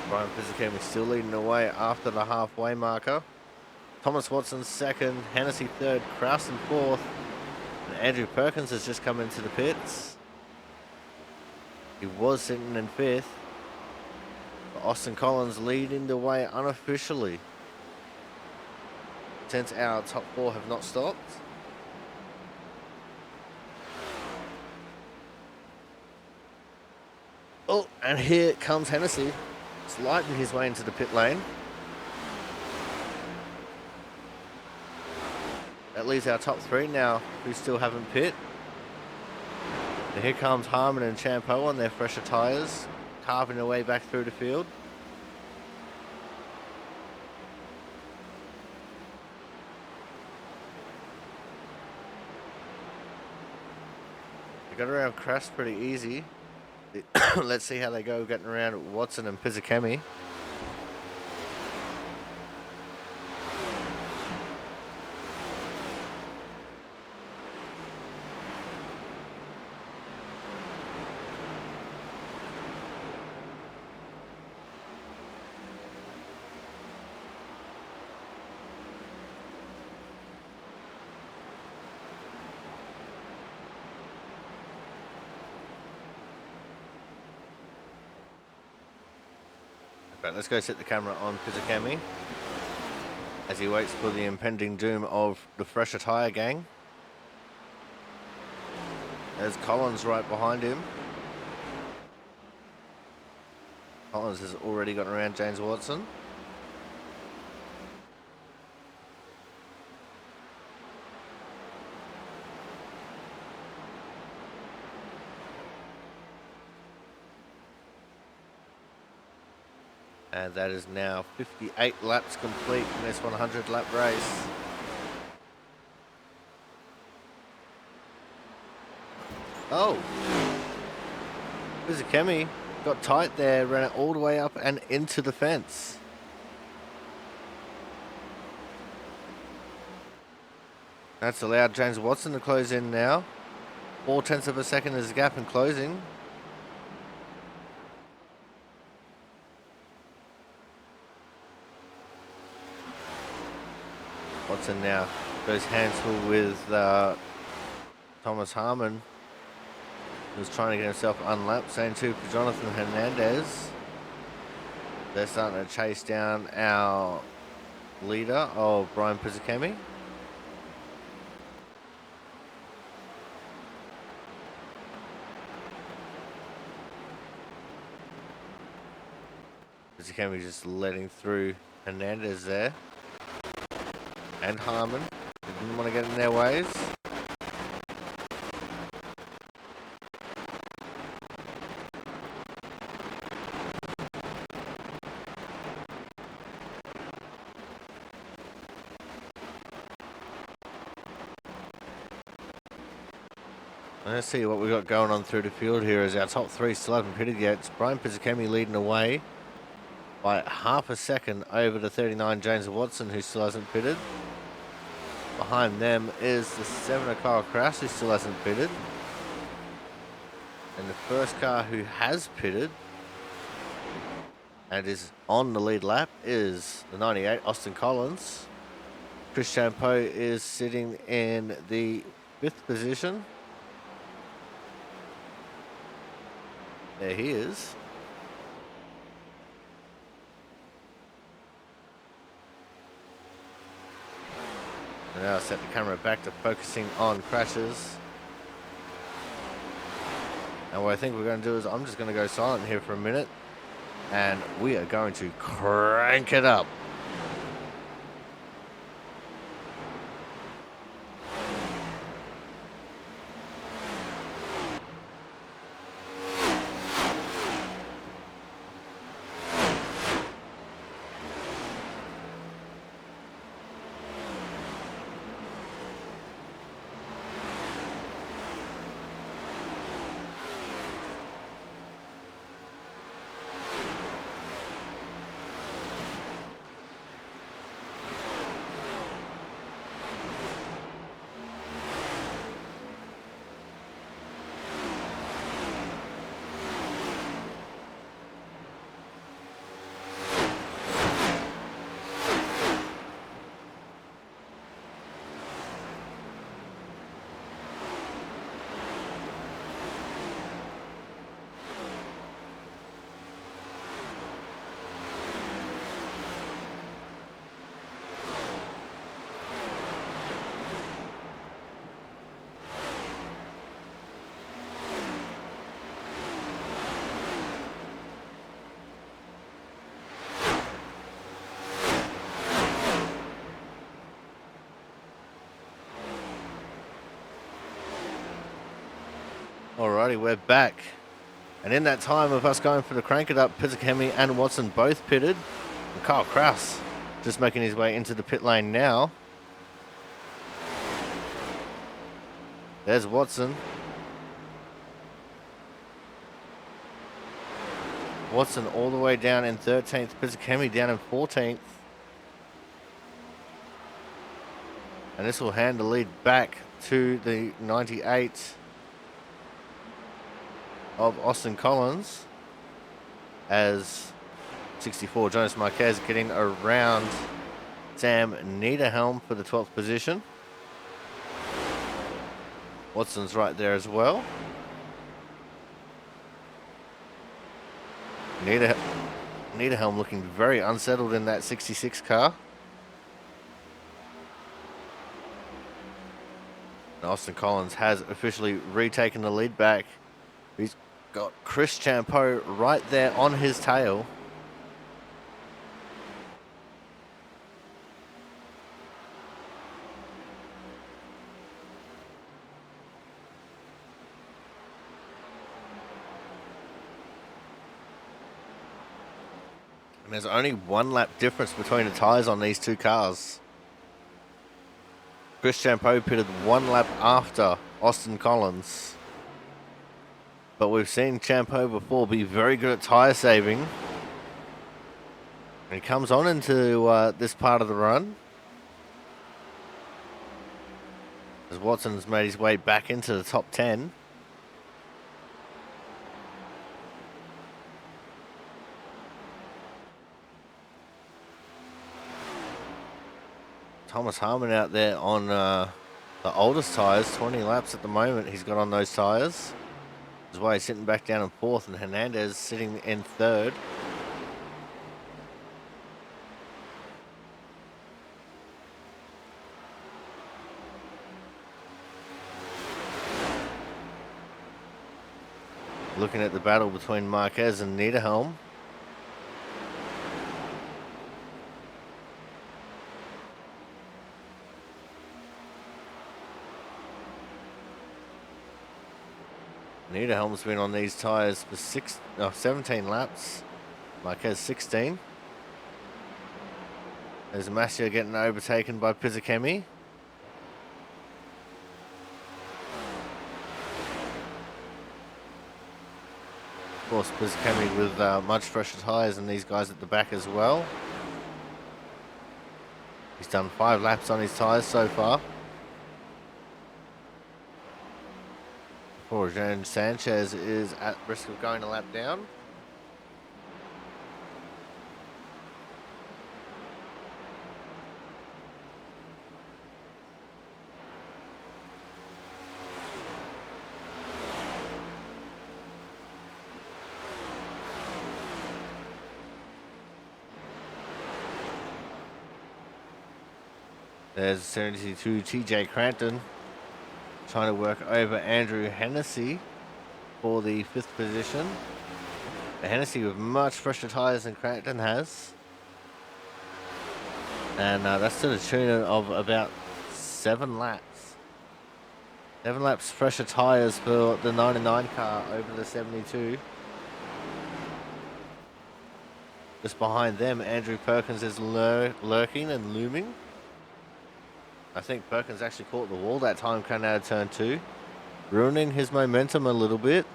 Brian Pizzicami still leading the way after the halfway marker. Thomas Watson second, Hennessy third, Krausen fourth, and Andrew Perkins has just come into the pits. He was sitting in fifth. But Austin Collins leading the way unofficially, since our top four have not stopped. Oh, and here comes Hennessy, sliding his way into the pit lane. That leaves our top three now, who still haven't pit. And here comes Harmon and Champeau on their fresher tyres, carving their way back through the field. They got around Crash pretty easy. Let's see how they go getting around Watson and Pizzicami. Right, let's go set the camera on Pizzicami as he waits for the impending doom of the fresher tyre gang. There's Collins right behind him. Collins has already gotten around James Watson. And that is now 58 laps complete in this 100 lap race. Oh, Pizzicami got tight there, ran it all the way up and into the fence. That's allowed James Watson to close in now. 0.4 of a second is the gap in closing. Watson now goes handsful with Thomas Harmon, who's trying to get himself unlapped. Same too for Jonathan Hernandez. They're starting to chase down our leader of Brian Pizzicami. Pizzicami just letting through Hernandez there. And Harmon didn't want to get in their ways. Let's see what we've got going on through the field here as our top three still haven't pitted yet. It's Brian Pizzicami leading the way by half a second over the 39 James Watson, who still hasn't pitted. Behind them is the 7 Kyle Kraus, who still hasn't pitted. And the first car who has pitted and is on the lead lap is the 98 Austin Collins. Chris Champeau is sitting in the 5th position. There he is. And now I'll set the camera back to focusing on crashes. And what I think we're going to do is I'm just going to go silent here for a minute. And we are going to crank it up. Alrighty, we're back. And in that time of us going for the crank it up, Pizzakemi and Watson both pitted. And Kyle Kraus just making his way into the pit lane now. There's Watson. Watson all the way down in 13th. Pizzakemi down in 14th. And this will hand the lead back to the 98 of Austin Collins, as 64 Jonas Marquez getting around Sam Niederhelm for the 12th position. Watson's right there as well. Niederhelm looking very unsettled in that 66 car. And Austin Collins has officially retaken the lead back. He's got Chris Champeau right there on his tail. And there's only 1 lap difference between the tyres on these two cars. Chris Champeau pitted 1 lap after Austin Collins. But we've seen Champeau before be very good at tyre saving. And he comes on into this part of the run, as Watson's made his way back into the top 10. Thomas Harmon out there on the oldest tyres, 20 laps at the moment he's got on those tyres. That's why he's sitting back down in 4th, and Hernandez sitting in 3rd. Looking at the battle between Marquez and Niederhelm. Niederhelm's been on these tyres for 17 laps. Marquez 16. There's Massia getting overtaken by Pizzakemi. Of course, Pizzakemi with much fresher tyres than these guys at the back as well. He's done 5 laps on his tyres so far. Poor Jean Sanchez is at risk of going a lap down. There's 72 TJ Cranton trying to work over Andrew Hennessy for the 5th position. Hennessy with much fresher tyres than Cranton has. And that's to the tune of about 7 laps. 7 laps fresher tyres for the 99 car over the 72. Just behind them, Andrew Perkins is lurking and looming. I think Perkins actually caught the wall that time coming out of turn 2, ruining his momentum a little bit.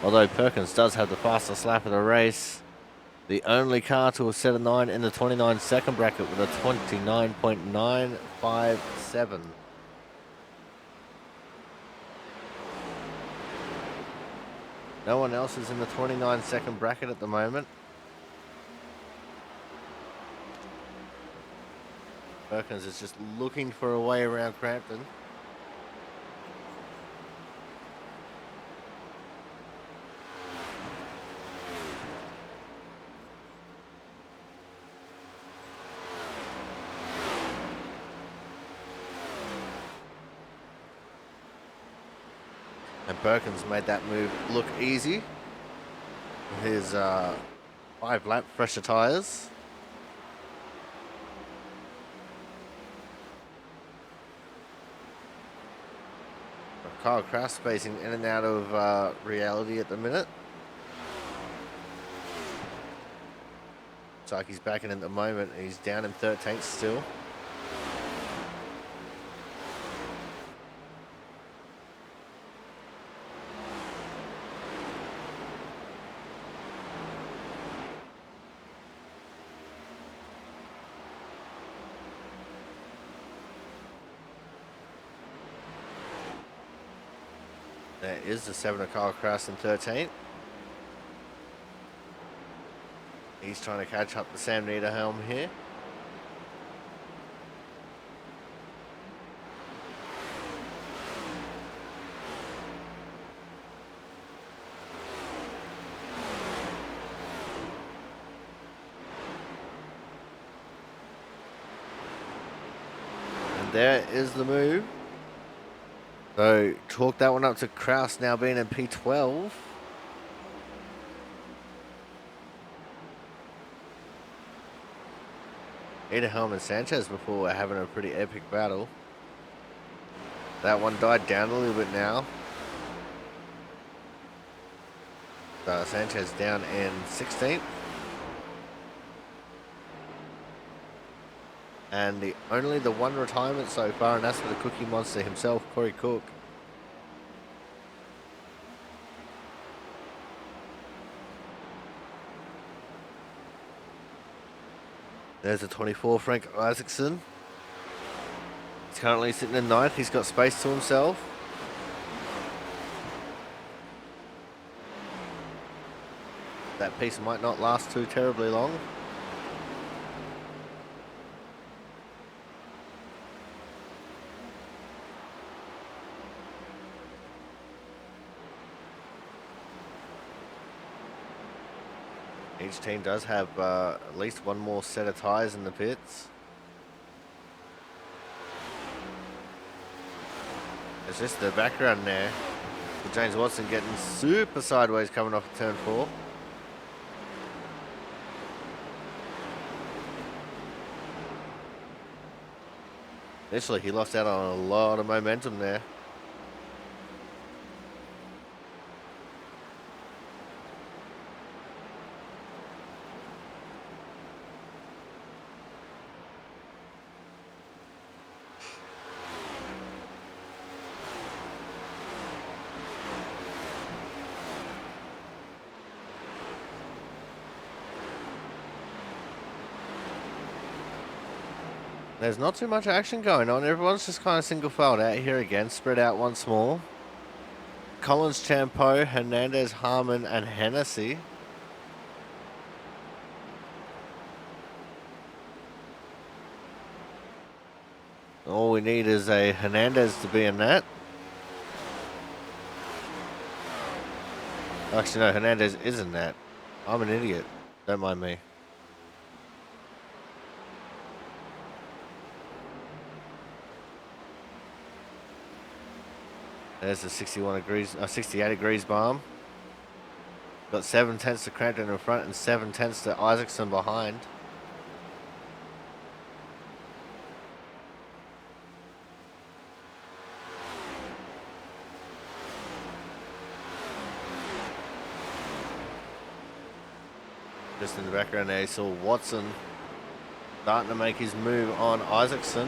Although Perkins does have the fastest lap of the race. The only car to have set a 9 in the 29 second bracket with a 29.957. No one else is in the 29 second bracket at the moment. Perkins is just looking for a way around Crampton. And Perkins made that move look easy. His 5-lap fresher tyres. Kyle Kraft spacing in and out of reality at the minute. Looks like he's back in at the moment. He's down in 13th still. There is the 7 of Kyle Kraft in 13th. He's trying to catch up the Sam Niederhelm here. And there is the move. So talk that one up to Kraus now being in P12. Niederhelm and Sanchez before were having a pretty epic battle. That one died down a little bit now. So Sanchez down in 16th. And only the one retirement so far, and that's for the Cookie Monster himself, Corey Cook. There's a 24, Frank Isaacson. He's currently sitting in 9th. He's got space to himself. That piece might not last too terribly long. Each team does have at least one more set of tyres in the pits. It's just the background there. With James Watson getting super sideways coming off of turn 4. Initially, he lost out on a lot of momentum there. There's not too much action going on. Everyone's just kind of single filed out here again, spread out once more. Collins, Champeau, Hernandez, Harmon, and Hennessy. All we need is a Hernandez to be in that. Actually, no, Hernandez is in that. I'm an idiot. Don't mind me. There's the 68 degrees bomb. Got 7 tenths to Crampton in front and 7 tenths to Isaacson behind. Just in the background there, you saw Watson starting to make his move on Isaacson.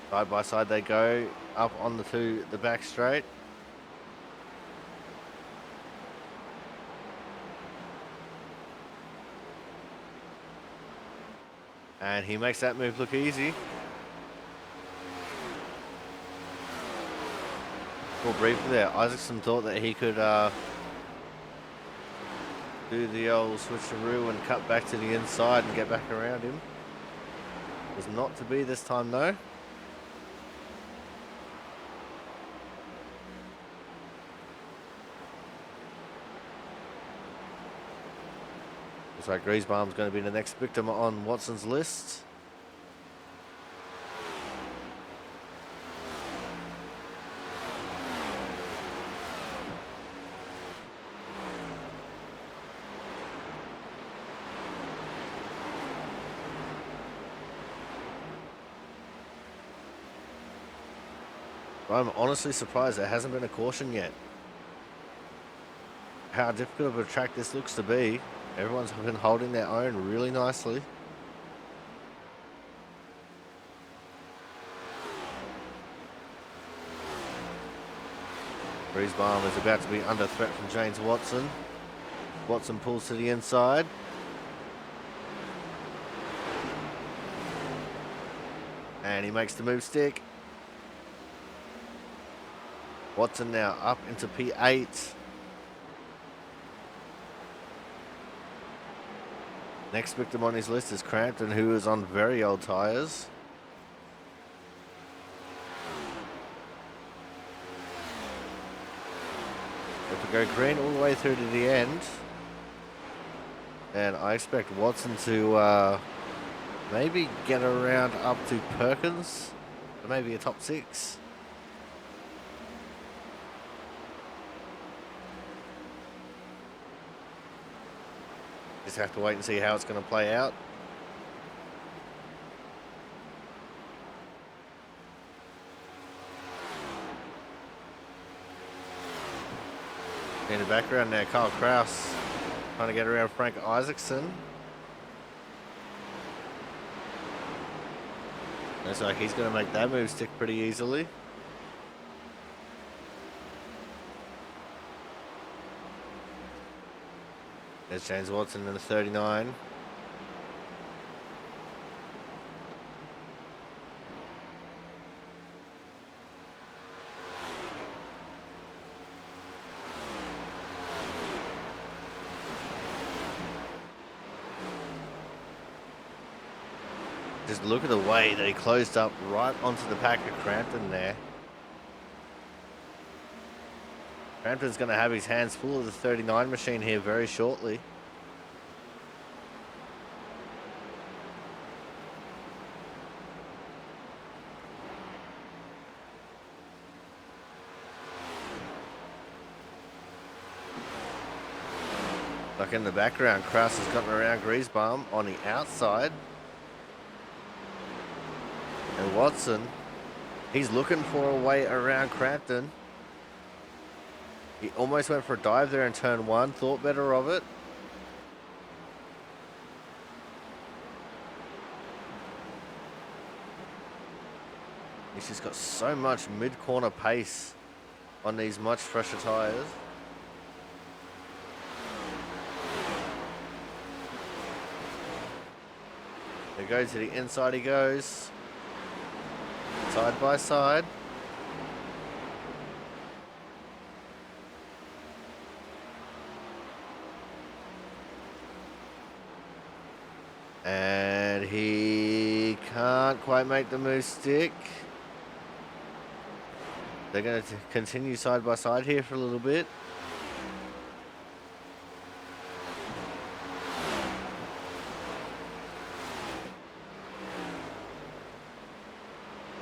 Side by side they go up on the back straight. And he makes that move look easy. Well, briefly there, Isaacson thought that he could do the old switcheroo and cut back to the inside and get back around him. Was not to be this time though. Looks like Griesbaum's going to be the next victim on Watson's list. I'm honestly surprised there hasn't been a caution yet. How difficult of a track this looks to be. Everyone's been holding their own really nicely. Griesbaum is about to be under threat from James Watson. Watson pulls to the inside. And he makes the move stick. Watson now up into P8. Next victim on his list is Crampton, who is on very old tyres. If we go green all the way through to the end, and I expect Watson to maybe get around up to Perkins, or maybe a top 6. Just have to wait and see how it's going to play out. In the background now, Kyle Kraus trying to get around Frank Isaacson. Looks like he's going to make that move stick pretty easily. There's James Watson in the 39. Just look at the way that he closed up right onto the pack of Crampton there. Crampton's going to have his hands full of the 39 machine here very shortly. Like in the background, Kraus has gotten around Griesbaum on the outside. And Watson, he's looking for a way around Crampton. He almost went for a dive there in turn 1, thought better of it. He's just got so much mid-corner pace on these much fresher tyres. There goes to the inside he goes. Side by side. And he can't quite make the move stick. They're going to continue side by side here for a little bit.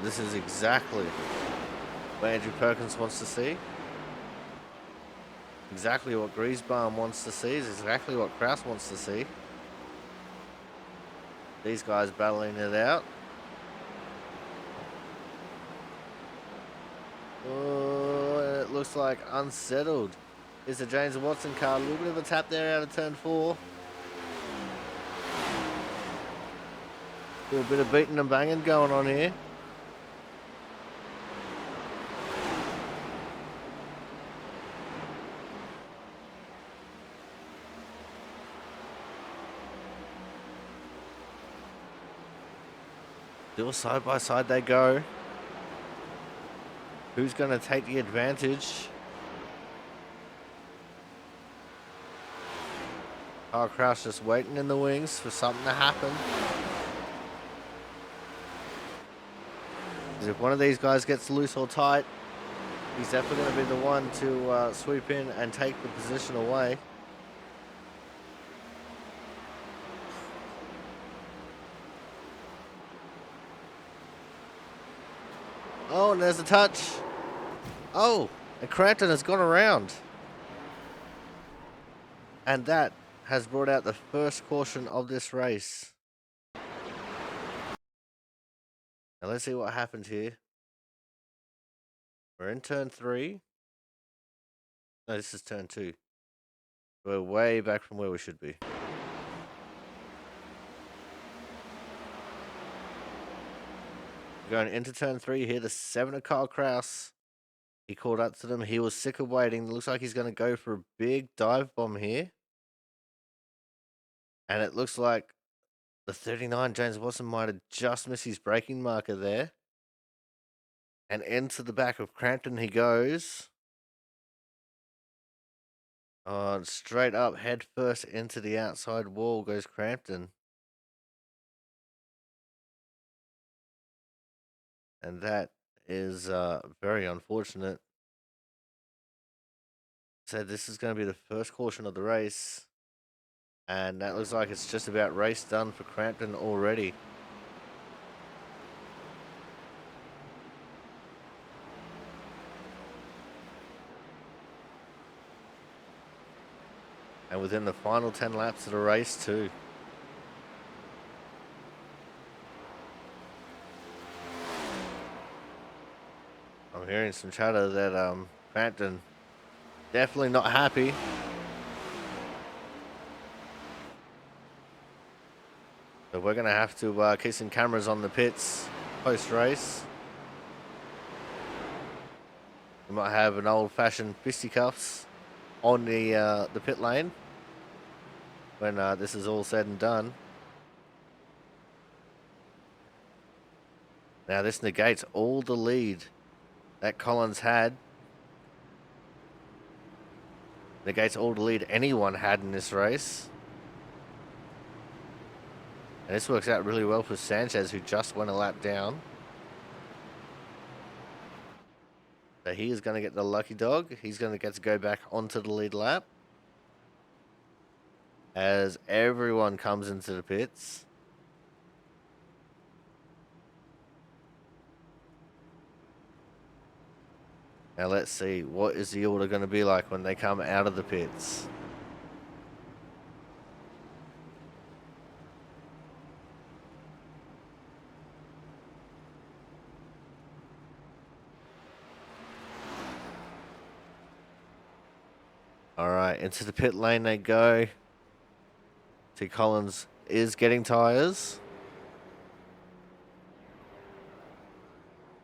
This is exactly what Andrew Perkins wants to see. Exactly what Griesbaum wants to see is exactly what Kraus wants to see. These guys battling it out. Oh, it looks like unsettled. Is the James Watson car. A little bit of a tap there out of turn 4. Do a bit of beating and banging going on here. Still side by side they go. Who's going to take the advantage? Oh, Kraus just waiting in the wings for something to happen. Because if one of these guys gets loose or tight, he's definitely going to be the one to sweep in and take the position away. Oh, and there's a touch. Oh, and Crampton has gone around. And that has brought out the first caution of this race. Now let's see what happened here. We're in turn 3. No, this is turn 2. We're way back from where we should be. Going into turn 3 here, the 7 of Kyle Kraus. He called out to them. He was sick of waiting. Looks like he's going to go for a big dive bomb here. And it looks like the 39, James Watson, might have just missed his braking marker there. And into the back of Crampton he goes. Straight up, head first into the outside wall goes Crampton. And that is very unfortunate. So this is going to be the first caution of the race. And that looks like it's just about race done for Crampton already. And within the final 10 laps of the race too. I'm hearing some chatter that Crampton definitely not happy. So we're going to have to keep some cameras on the pits post-race. We might have an old-fashioned fisticuffs on the pit lane when this is all said and done. Now this negates all the lead that Collins had. Negates all the lead anyone had in this race. And this works out really well for Sanchez, who just went a lap down. So he is going to get the lucky dog. He's going to get to go back onto the lead lap. As everyone comes into the pits. Now let's see, what is the order going to be like when they come out of the pits? All right, into the pit lane they go. T. Collins is getting tyres.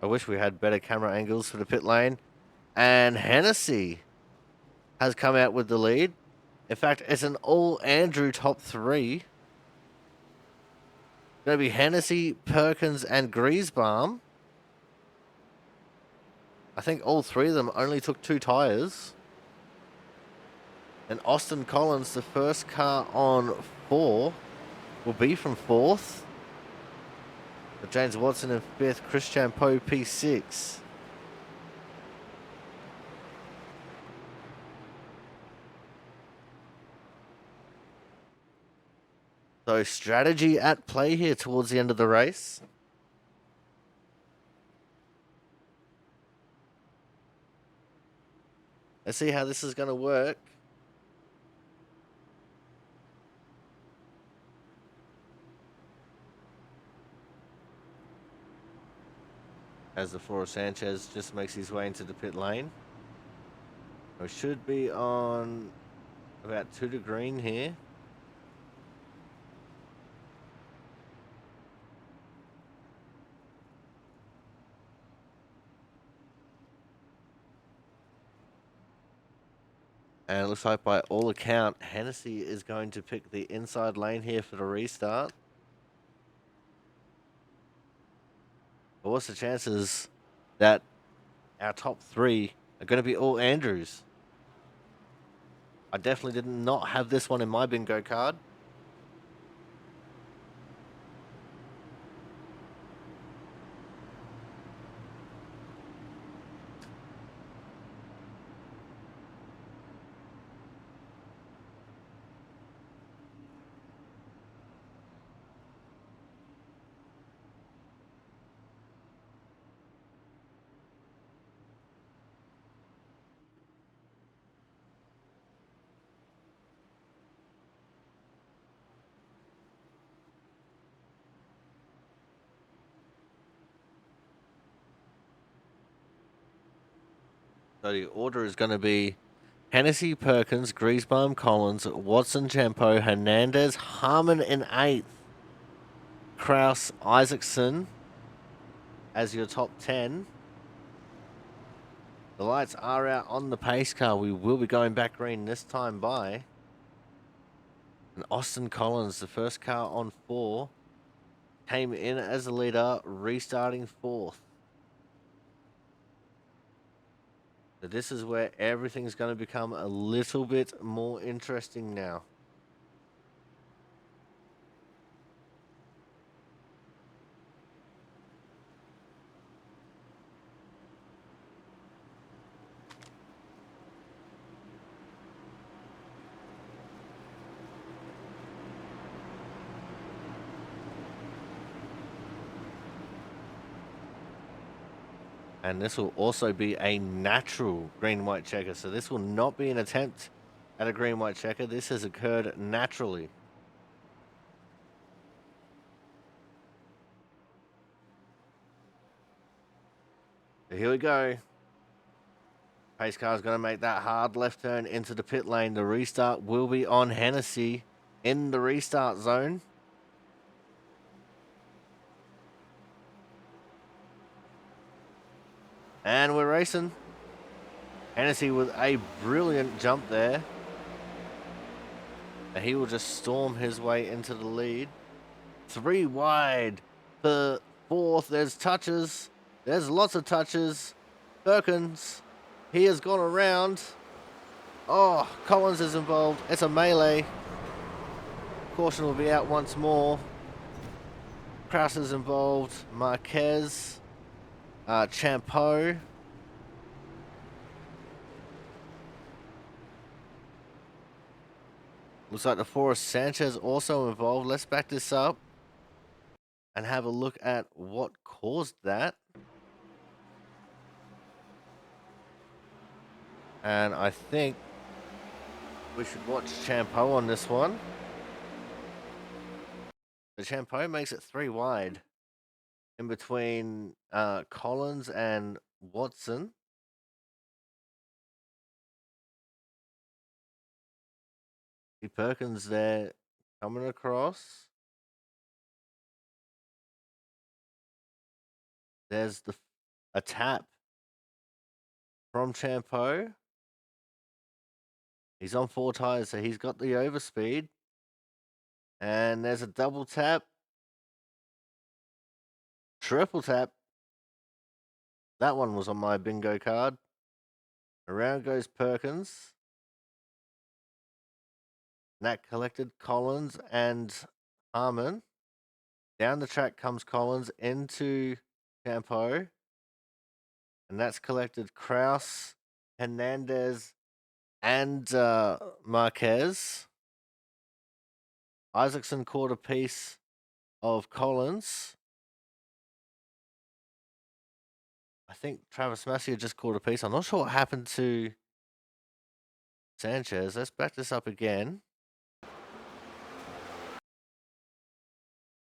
I wish we had better camera angles for the pit lane. And Hennessy has come out with the lead. In fact, it's an all Andrew top 3. Going to be Hennessy, Perkins, and Griesbaum. I think all 3 of them only took 2 tyres. And Austin Collins, the first car on 4, will be from 4th. But James Watson in 5th, Christian Poe P6. So strategy at play here towards the end of the race. Let's see how this is going to work. As the Flora Sanchez just makes his way into the pit lane. We should be on about 2 to green here. And it looks like by all account, Hennessy is going to pick the inside lane here for the restart. But what's the chances that our top 3 are going to be all Andrews? I definitely did not have this one in my bingo card. So the order is going to be Hennessy, Perkins, Griesbaum, Collins, Watson, Champeau, Hernandez, Harmon in 8th, Kraus, Isaacson as your top 10. The lights are out on the pace car. We will be going back green this time by. And Austin Collins, the first car on 4, came in as a leader, restarting 4th. So this is where everything's going to become a little bit more interesting now. And this will also be a natural green-white checker. So this will not be an attempt at a green-white checker. This has occurred naturally. So here we go. Pace car is going to make that hard left turn into the pit lane. The restart will be on Hennessy in the restart zone. And we're racing. Hennessy with a brilliant jump there. And he will just storm his way into the lead. 3 wide for 4th. There's touches. There's lots of touches. Perkins, he has gone around. Oh, Collins is involved. It's a melee. Caution will be out once more. Kraus is involved. Marquez. Champeau. Looks like the Forest Sanchez also involved. Let's back this up and have a look at what caused that. And I think we should watch Champeau on this one. The Champeau makes it 3 wide in between Collins and Watson. Perkins there coming across. There's a tap from Champeau. He's on 4 tires, so he's got the overspeed. And there's a double tap. Triple tap. That one was on my bingo card. Around goes Perkins. That collected Collins and Harmon. Down the track comes Collins into Champeau. And that's collected Kraus, Hernandez, and Marquez. Isaacson caught a piece of Collins. I think Travis Massey just caught a piece. I'm not sure what happened to Sanchez. Let's back this up again.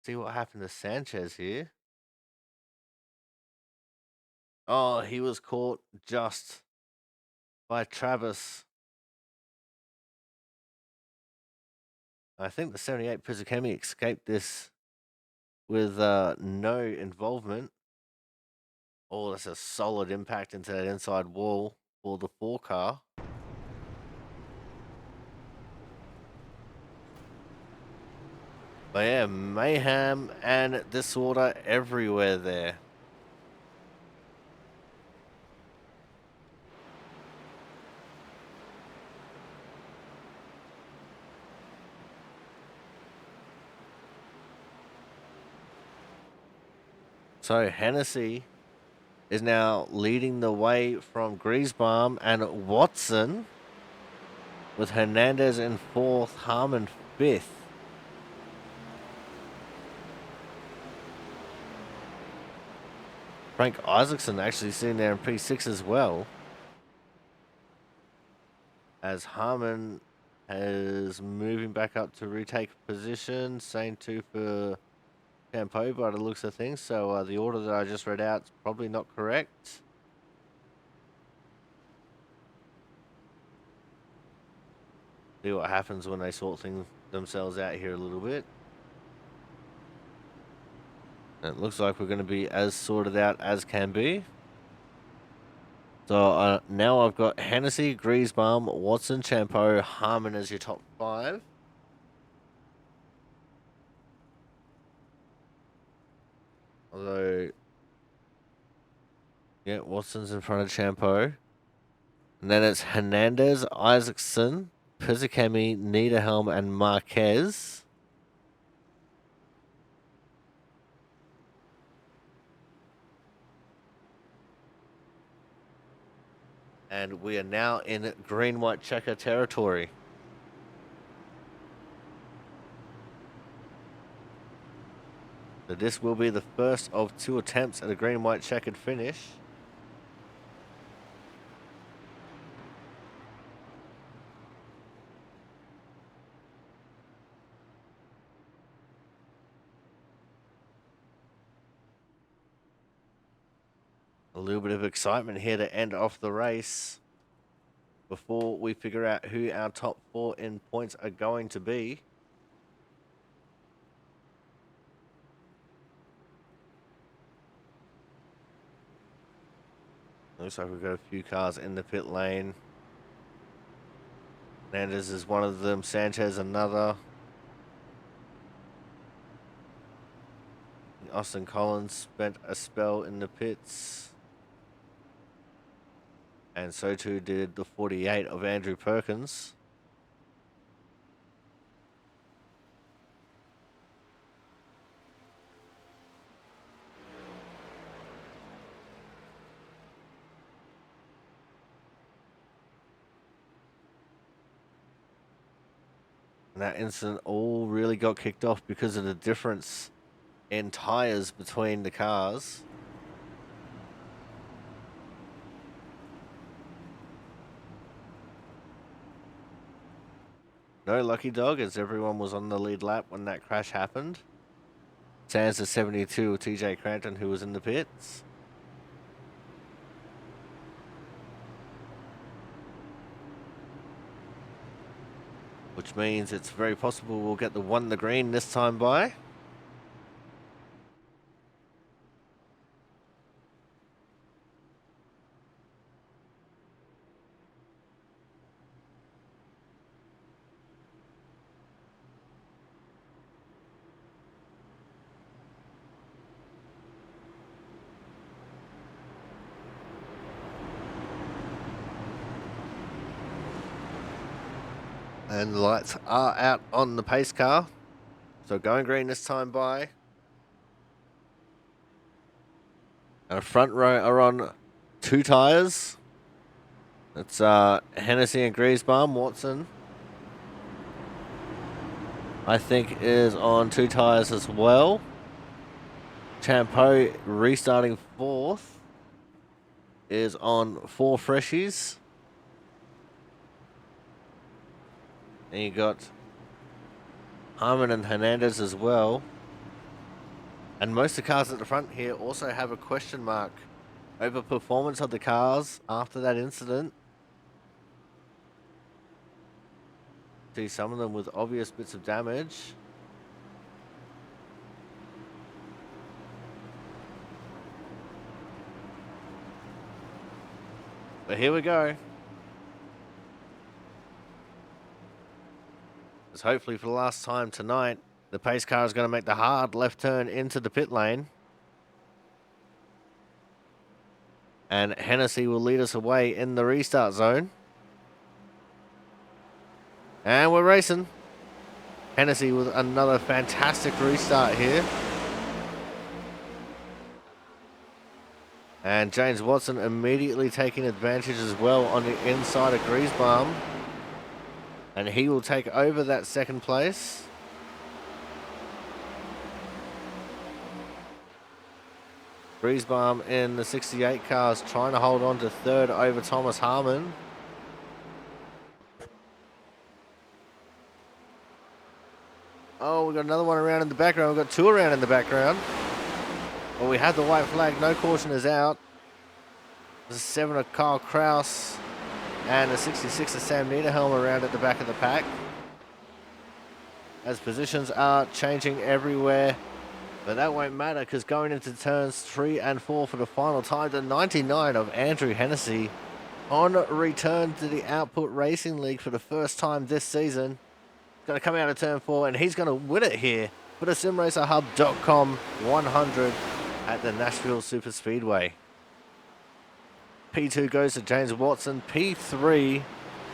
See what happened to Sanchez here. Oh, he was caught just by Travis. I think the 78 Pizzucchemi escaped this with no involvement. Oh, that's a solid impact into that inside wall for the 4 car. But yeah, mayhem and disorder everywhere there. So Hennessy is now leading the way from Griesbaum and Watson, with Hernandez in 4th, Harmon 5th. Frank Isaacson actually sitting there in P6 as well, as Harmon is moving back up to retake position. Same too for Champeau by the looks of things. So the order that I just read out is probably not correct. See what happens when they sort themselves out here a little bit. And it looks like we're going to be as sorted out as can be. So now I've got Hennessy, Griesbaum, Watson, Champeau, Harmon as your top 5. Although, yeah, Watson's in front of Champeau. And then it's Hernandez, Isaacson, Pizzicami, Niederhelm, and Marquez. And we are now in green-white checker territory. So this will be the first of 2 attempts at a green-white checkered finish. A little bit of excitement here to end off the race before we figure out who our top 4 in points are going to be. Looks like we've got a few cars in the pit lane. Hernandez is one of them, Sanchez another. Austin Collins spent a spell in the pits. And so too did the 48 of Andrew Perkins. And that incident all really got kicked off because of the difference in tires between the cars. No lucky dog, as everyone was on the lead lap when that crash happened. Sans the 72 of TJ Crampton, who was in the pits. Which means it's very possible we'll get the 1 the green this time by. And the lights are out on the pace car. So going green this time by. Our front row are on 2 tires. That's Hennessy and Griesbaum. Watson, I think, is on 2 tires as well. Champeau restarting 4th is on 4 freshies. And you got Harmon and Hernandez as well. And most of the cars at the front here also have a question mark over performance of the cars after that incident. See some of them with obvious bits of damage. But here we go. As hopefully for the last time tonight, the pace car is going to make the hard left turn into the pit lane. And Hennessy will lead us away in the restart zone. And we're racing. Hennessy with another fantastic restart here. And James Watson immediately taking advantage as well on the inside of Griesbaum. And he will take over that 2nd place. Griesbaum in the 68 cars trying to hold on to 3rd over Thomas Harmon. Oh, we've got another one around in the background. We've got 2 around in the background. Well, we had the white flag. No caution is out. This is 7 of Kyle Kraus. And a 66 of Sam Niederhelm around at the back of the pack. As positions are changing everywhere. But that won't matter because going into turns 3 and 4 for the final time, the 99 of Andrew Hennessy on return to the Output Racing League for the first time this season. Going to come out of turn 4 and he's going to win it here for the SimRacerHub.com 100 at the Nashville Super Speedway. P2 goes to James Watson. P3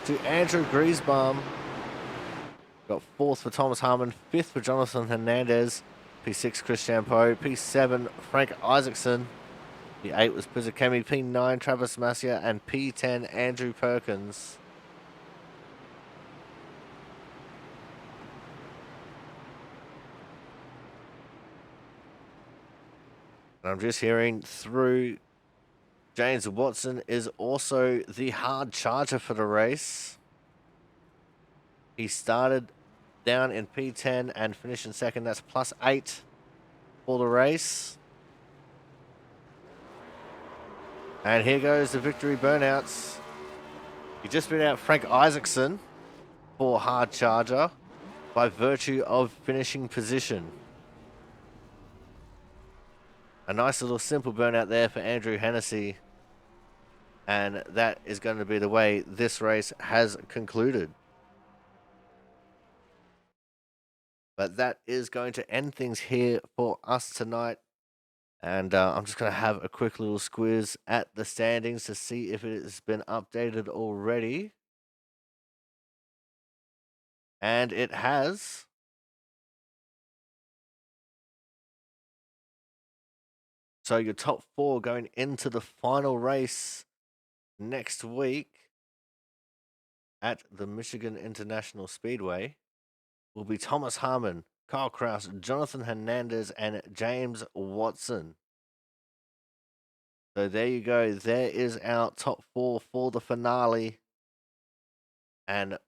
to Andrew Griesbaum. Got 4th for Thomas Harmon. 5th for Jonathan Hernandez. P6 Chris Champeau. P7 Frank Isaacson. P8 was Pizzacami. P9 Travis Massia. And P10 Andrew Perkins. And I'm just hearing through James Watson is also the hard charger for the race. He started down in P10 and finished in second. That's +8 for the race. And here goes the victory burnouts. He just beat out Frank Isaacson for hard charger by virtue of finishing position. A nice little simple burnout there for Andrew Hennessy. And that is going to be the way this race has concluded. But that is going to end things here for us tonight. And I'm just going to have a quick little squiz at the standings to see if it has been updated already. And it has. So your top 4 going into the final race next week at the Michigan International Speedway will be Thomas Harmon, Kyle Kraus, Jonathan Hernandez, and James Watson. So there you go. There is our top 4 for the finale. And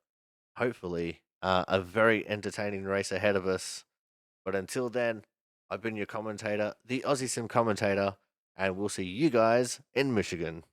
hopefully a very entertaining race ahead of us. But until then, I've been your commentator, the Aussie Sim commentator, and we'll see you guys in Michigan.